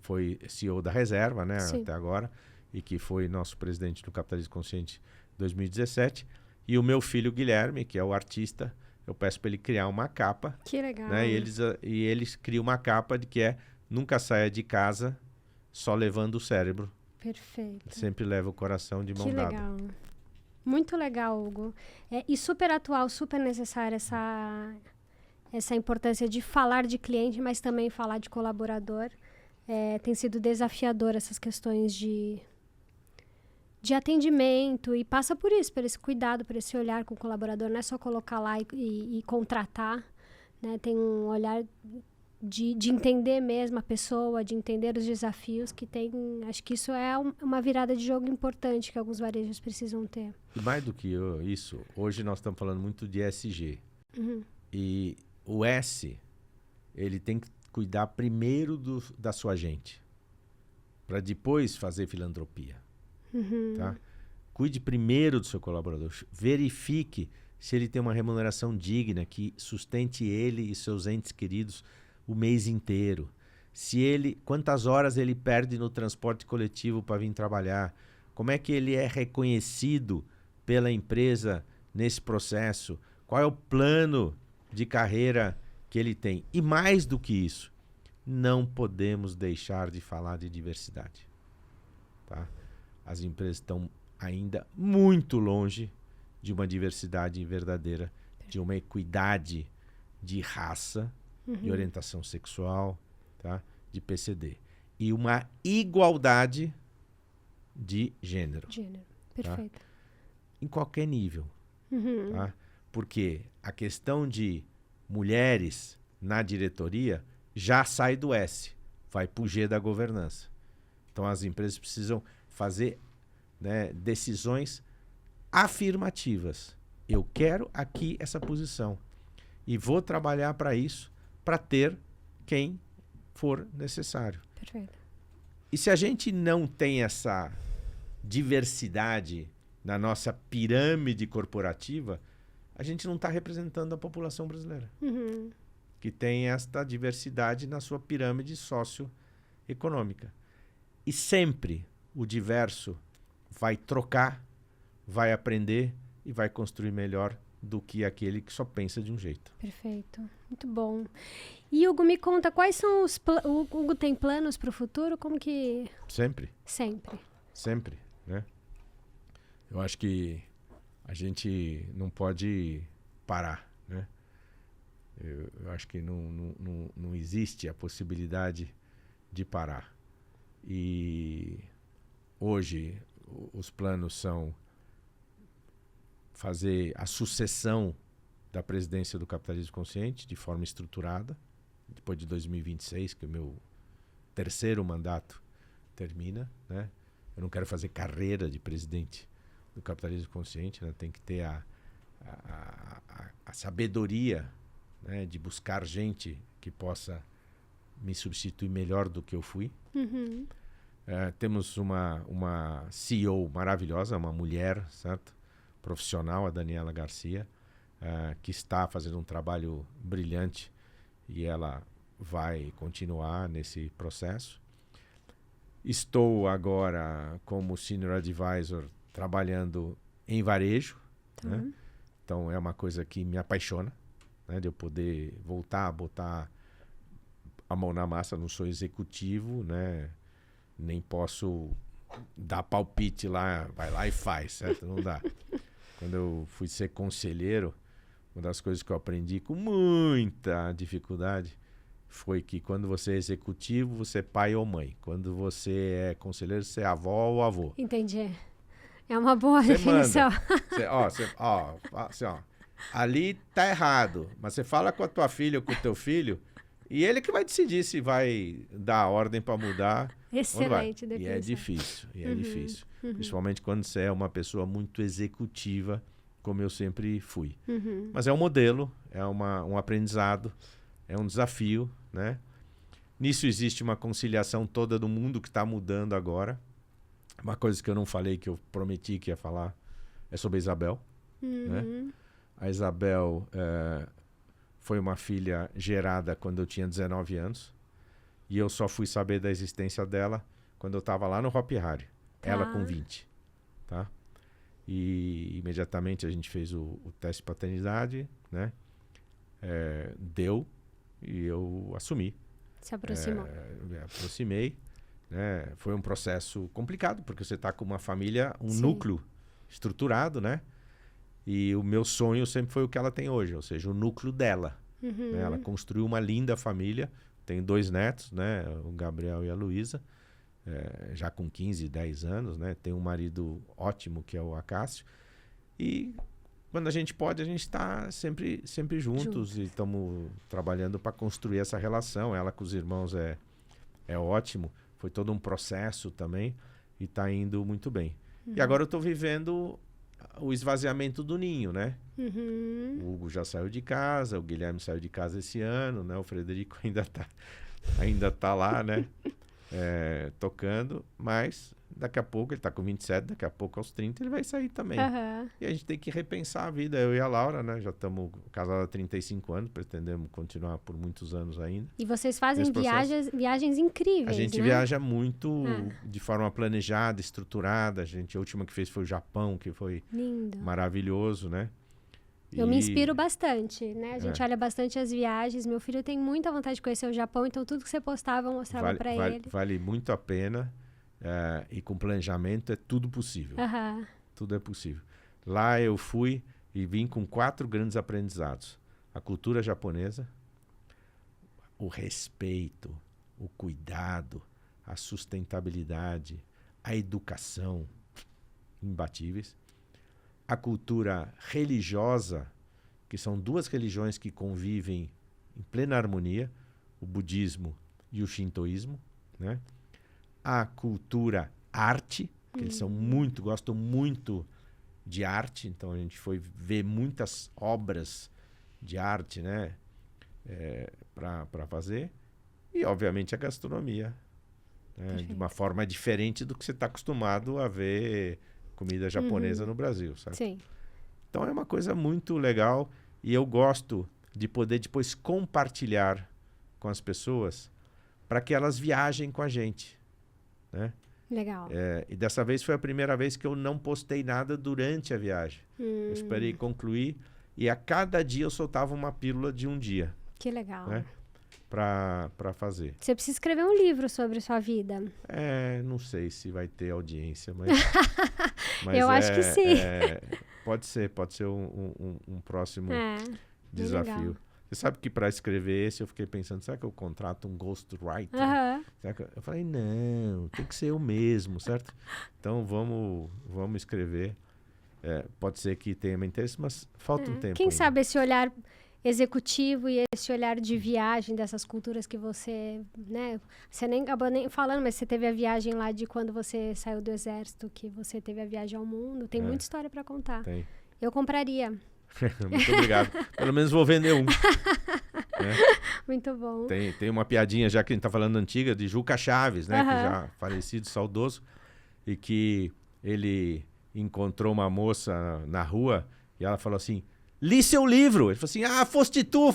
da Reserva, né, até agora, e que foi nosso presidente do Capitalismo Consciente em 2017. E o meu filho Guilherme, que é o artista, eu peço para ele criar uma capa. Que legal. Né, e eles criam uma capa de que é: nunca saia de casa só levando o cérebro. Perfeito. Sempre leva o coração de mão dada. Que legal. Muito legal, Hugo. E super atual, super necessária essa importância de falar de cliente, mas também falar de colaborador. Tem sido desafiador essas questões de atendimento, e passa por isso, por esse cuidado, por esse olhar com o colaborador. Não é só colocar lá e contratar, né? Tem um olhar de entender mesmo a pessoa, de entender os desafios que tem. Acho que isso é uma virada de jogo importante que alguns varejos precisam ter. E mais do que isso, hoje nós estamos falando muito de ESG. E o S, ele tem que cuidar primeiro da sua gente, para depois fazer filantropia. Tá? Cuide primeiro do seu colaborador. Verifique se ele tem uma remuneração digna que sustente ele e seus entes queridos o mês inteiro. Quantas horas ele perde no transporte coletivo para vir trabalhar. Como é que ele é reconhecido pela empresa nesse processo. Qual é o plano de carreira que ele tem. E mais do que isso, não podemos deixar de falar de diversidade. Tá? As empresas estão ainda muito longe de uma diversidade verdadeira, de uma equidade de raça, de orientação sexual, tá? De PCD. E uma igualdade de gênero. Perfeito. Tá? Em qualquer nível. Tá? Porque a questão de mulheres na diretoria já sai do S, vai para o G da governança. Então as empresas precisam fazer, né, decisões afirmativas. Eu quero aqui essa posição e vou trabalhar para isso, para ter quem for necessário. Perfeito. E se a gente não tem essa diversidade na nossa pirâmide corporativa, a gente não está representando a população brasileira, que tem esta diversidade na sua pirâmide socioeconômica. E sempre o diverso vai trocar, vai aprender e vai construir melhor do que aquele que só pensa de um jeito. Perfeito. Muito bom. E Hugo, me conta, quais são os o Hugo tem planos para o futuro? Como que... Sempre. Sempre. Sempre, né? Eu acho que a gente não pode parar, né? Eu acho que não existe a possibilidade de parar. E hoje os planos são fazer a sucessão da presidência do Capitalismo Consciente de forma estruturada, depois de 2026, que é o meu terceiro mandato termina, né? Eu não quero fazer carreira de presidente do capitalismo consciente, né? Tem que ter a sabedoria, né, de buscar gente que possa me substituir melhor do que eu fui. Temos uma CEO maravilhosa, uma mulher, certo? Profissional, a Daniela Garcia, que está fazendo um trabalho brilhante e ela vai continuar nesse processo. Estou agora como Senior Advisor trabalhando em varejo, né? Então é uma coisa que me apaixona, né? De eu poder voltar a botar a mão na massa. Não sou executivo, né? Nem posso dar palpite lá, vai lá e faz, certo? Não dá. Quando eu fui ser conselheiro, uma das coisas que eu aprendi com muita dificuldade foi que quando você é executivo, você é pai ou mãe. Quando você é conselheiro, você é avó ou avô. Entendi. É uma boa Você definição. Assim, ali tá errado, mas você fala com a tua filha ou com o teu filho e ele que vai decidir se vai dar a ordem para mudar. Excelente definição. E é difícil. Principalmente quando você é uma pessoa muito executiva, como eu sempre fui. Mas é um modelo, é um aprendizado, é um desafio, né? Nisso existe uma conciliação toda do mundo que está mudando agora. Uma coisa que eu não falei, que eu prometi que ia falar, é sobre a Isabel. Né? A Isabel foi uma filha gerada quando eu tinha 19 anos. E eu só fui saber da existência dela quando eu estava lá no Hopi Hari. Ela com 20. Tá? E imediatamente a gente fez o teste de paternidade, né? Deu e eu assumi. Se aproximou. Me aproximei. Né? Foi um processo complicado, porque você está com uma família, um Sim. núcleo estruturado, né? E o meu sonho sempre foi o que ela tem hoje, ou seja, o núcleo dela. Né? Ela construiu uma linda família, tem 2 netos, né? O Gabriel e a Luísa, já com 15, 10 anos, né? Tem um marido ótimo, que é o Acácio. E quando a gente pode, a gente está sempre juntos e estamos trabalhando para construir essa relação. Ela com os irmãos é ótimo. Foi todo um processo também e está indo muito bem. E agora eu estou vivendo o esvaziamento do ninho, né? O Hugo já saiu de casa, o Guilherme saiu de casa esse ano, né? O Frederico ainda tá lá, né? Tocando, mas daqui a pouco, ele está com 27, daqui a pouco aos 30 ele vai sair também. E a gente tem que repensar a vida. Eu e a Laura, né? Já estamos casados há 35 anos, pretendemos continuar por muitos anos ainda. E vocês fazem viagens incríveis, A gente viaja muito de forma planejada, estruturada. A última que fez foi o Japão, que foi lindo. Maravilhoso, né? Eu me inspiro bastante, né? A gente olha bastante as viagens. Meu filho tem muita vontade de conhecer o Japão, então tudo que você postava eu mostrava para ele. Vale muito a pena. E com planejamento é tudo possível. Tudo é possível. Lá eu fui e vim com 4 grandes aprendizados. A cultura japonesa, o respeito, o cuidado, a sustentabilidade, a educação, imbatíveis. A cultura religiosa, que são 2 religiões que convivem em plena harmonia, o budismo e o shintoísmo, né? A cultura arte, que eles gostam muito de arte, então a gente foi ver muitas obras de arte, né? Para fazer. E, obviamente, a gastronomia, né? De uma forma diferente do que você está acostumado a ver comida japonesa no Brasil, sabe? Sim. Então é uma coisa muito legal e eu gosto de poder depois compartilhar com as pessoas para que elas viajem com a gente, né? Legal. E dessa vez foi a primeira vez que eu não postei nada durante a viagem. Eu esperei concluir e a cada dia eu soltava uma pílula de um dia. Que legal. Né? Para fazer. Você precisa escrever um livro sobre sua vida. Não sei se vai ter audiência, mas eu acho que sim. Pode ser um próximo desafio. Legal. Você sabe que para escrever esse eu fiquei pensando, será que eu contrato um ghostwriter? Eu falei, não, tem que ser eu mesmo, certo? Então vamos escrever. Pode ser que tenha interesse, mas falta um tempo. Quem ainda. sabe esse olhar executivo e esse olhar de viagem dessas culturas que você, né? Você nem acabou nem falando, mas você teve a viagem lá de quando você saiu do exército, que você teve a viagem ao mundo. Tem muita história para contar. Tem. Eu compraria. Muito obrigado. Pelo menos vou vender um. Né? Muito bom. Tem uma piadinha, já que a gente tá falando antiga, de Juca Chaves, né? Que já falecido, saudoso, e que ele encontrou uma moça na rua e ela falou assim: li seu livro. Ele falou assim: ah, foste tu.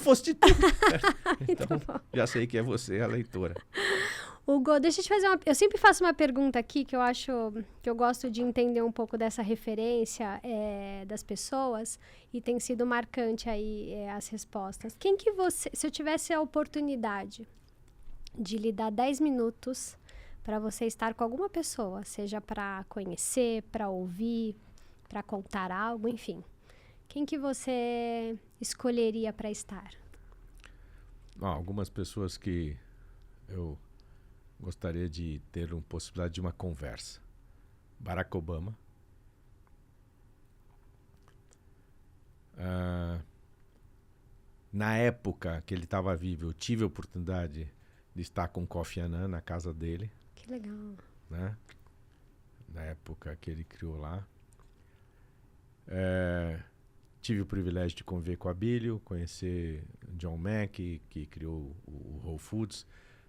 Então, já sei que é você a leitora. Hugo, deixa eu te fazer eu sempre faço uma pergunta aqui que eu acho que eu gosto de entender um pouco dessa referência das pessoas e tem sido marcante aí as respostas. Quem que você, se eu tivesse a oportunidade de lhe dar 10 minutos para você estar com alguma pessoa, seja para conhecer, para ouvir, para contar algo, enfim, quem que você escolheria para estar? Algumas pessoas que eu gostaria de ter uma possibilidade de uma conversa. Barack Obama. Na época que ele estava vivo, eu tive a oportunidade de estar com Kofi Annan na casa dele. Que legal. Né? Na época que ele criou lá. Tive o privilégio de conviver com a Abílio, conhecer John Mack, que criou o Whole Foods.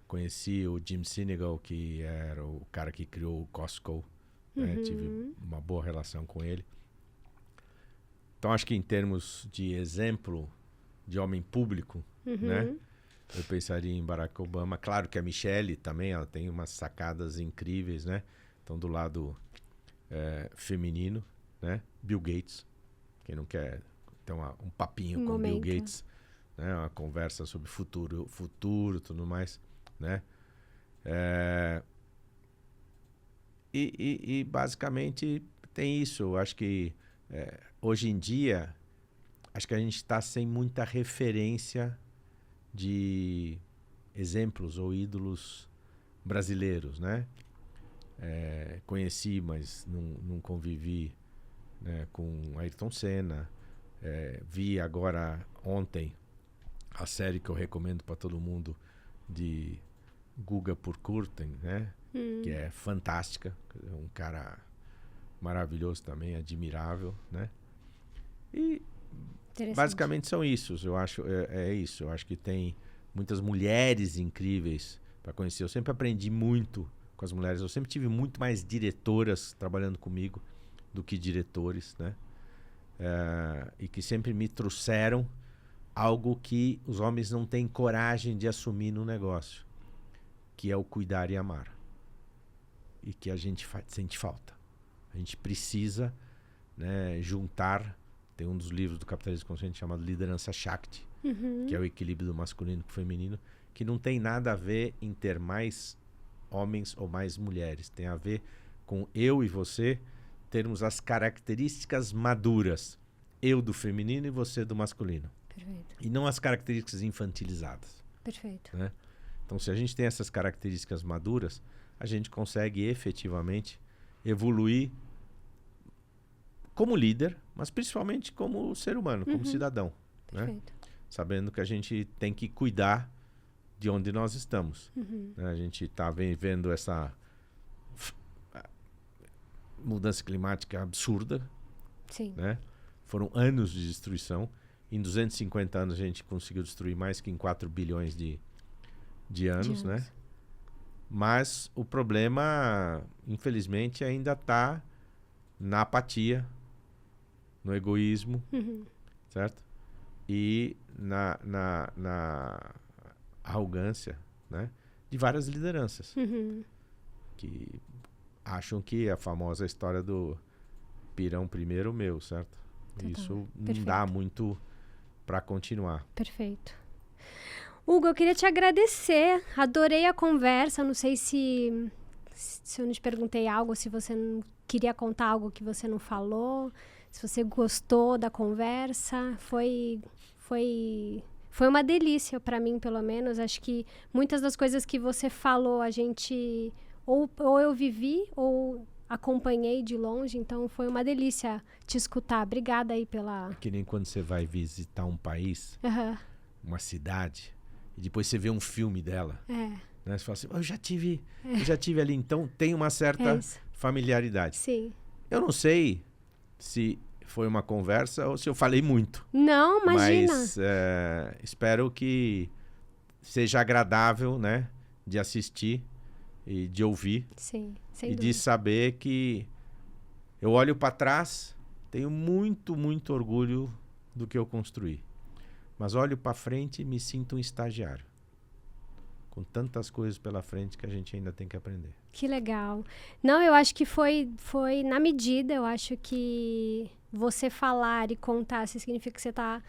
Conheci o Jim Sinegal, que era o cara que criou o Costco. Né? Tive uma boa relação com ele. Então, acho que em termos de exemplo de homem público, né? Eu pensaria em Barack Obama. Claro que a Michelle também, ela tem umas sacadas incríveis, né? Então, do lado feminino, né? Bill Gates. Quem não quer ter um papinho com Bill Gates, né? Uma conversa sobre futuro, tudo mais. Né? E basicamente tem isso. Eu acho que hoje em dia acho que a gente está sem muita referência de exemplos ou ídolos brasileiros, né? Conheci, mas não convivi, né, com Ayrton Senna. Vi agora ontem a série que eu recomendo para todo mundo de Guga Purkurten, né? Que é fantástica, é um cara maravilhoso também, admirável, né? E basicamente são isso, eu acho, é isso. Eu acho que tem muitas mulheres incríveis para conhecer. Eu sempre aprendi muito com as mulheres. Eu sempre tive muito mais diretoras trabalhando comigo do que diretores, né? E que sempre me trouxeram algo que os homens não têm coragem de assumir no negócio, que é o cuidar e amar. E que a gente sente falta. A gente precisa, né, juntar. Tem um dos livros do Capitalismo Consciente chamado Liderança Shakti, que é o equilíbrio do masculino com o feminino, que não tem nada a ver em ter mais homens ou mais mulheres. Tem a ver com eu e você termos as características maduras. Eu do feminino e você do masculino. Perfeito. E não as características infantilizadas. Perfeito. Né? Então, se a gente tem essas características maduras, a gente consegue efetivamente evoluir como líder, mas principalmente como ser humano, como cidadão. Né? Sabendo que a gente tem que cuidar de onde nós estamos. Né? A gente está vivendo essa mudança climática absurda. Sim. Né? Foram anos de destruição. Em 250 anos a gente conseguiu destruir mais que em 4 bilhões de anos, né? Mas o problema, infelizmente, ainda está na apatia, no egoísmo, certo? E na arrogância, né? De várias lideranças que acham que a famosa história do pirão primeiro meu, certo? Total. Isso não Perfeito. dá muito para continuar. Perfeito. Hugo, eu queria te agradecer. Adorei a conversa. Não sei se eu não te perguntei algo, se você não queria contar algo que você não falou, se você gostou da conversa. Foi uma delícia para mim, pelo menos. Acho que muitas das coisas que você falou, a gente ou eu vivi ou acompanhei de longe, então foi uma delícia te escutar. Obrigada aí pela... Que nem quando você vai visitar um país, uma cidade, e depois você vê um filme dela. Né? Você fala assim, eu já tive ali, então tem uma certa familiaridade. Sim. Eu não sei se foi uma conversa ou se eu falei muito. Não, imagina. Mas espero que seja agradável, né, de assistir e de ouvir. Sim, sem e dúvida. de saber que eu olho para trás, tenho muito, muito orgulho do que eu construí. Mas olho para frente e me sinto um estagiário. Com tantas coisas pela frente que a gente ainda tem que aprender. Que legal. Não, eu acho que foi na medida. Eu acho que você falar e contar significa que você está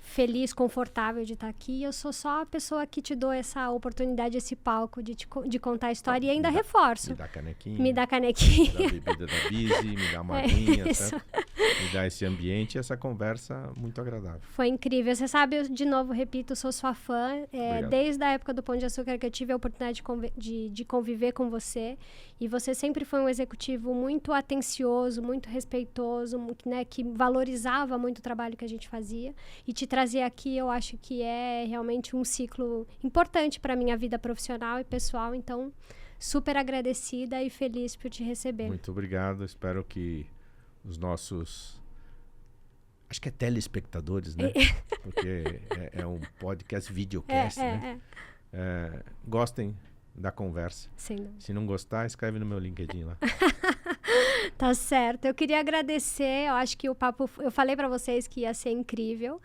feliz, confortável de estar aqui. Eu sou só a pessoa que te dou essa oportunidade, esse palco de contar a história e ainda reforço. Me dá canequinha. Me dá canequinha. Me dá bebida da Bizi, me dá uma aguinha, certo? Me dá esse ambiente e essa conversa muito agradável. Foi incrível. Você sabe, eu, de novo, repito, sou sua fã. Desde a época do Pão de Açúcar que eu tive a oportunidade de conviver com você. E você sempre foi um executivo muito atencioso, muito respeitoso, né, que valorizava muito o trabalho que a gente fazia. E te trazer aqui, eu acho que é realmente um ciclo importante para a minha vida profissional e pessoal. Então, super agradecida e feliz por te receber. Muito obrigado. Espero que os nossos... Acho que é telespectadores, né? Porque é um podcast, videocast, né? Gostem da conversa. Se não gostar, escreve no meu LinkedIn lá. Tá certo. Eu queria agradecer. Eu acho que o papo... Eu falei para vocês que ia ser incrível.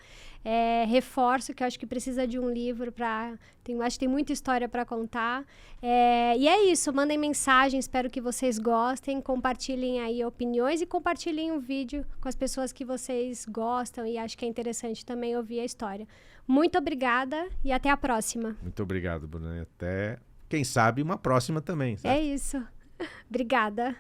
Reforço que eu acho que precisa de um livro para... Acho que tem muita história para contar. E é isso. Mandem mensagem. Espero que vocês gostem. Compartilhem aí opiniões e compartilhem o vídeo com as pessoas que vocês gostam e acho que é interessante também ouvir a história. Muito obrigada e até a próxima. Muito obrigado, Bruna. E até, quem sabe, uma próxima também. Certo? É isso. Obrigada.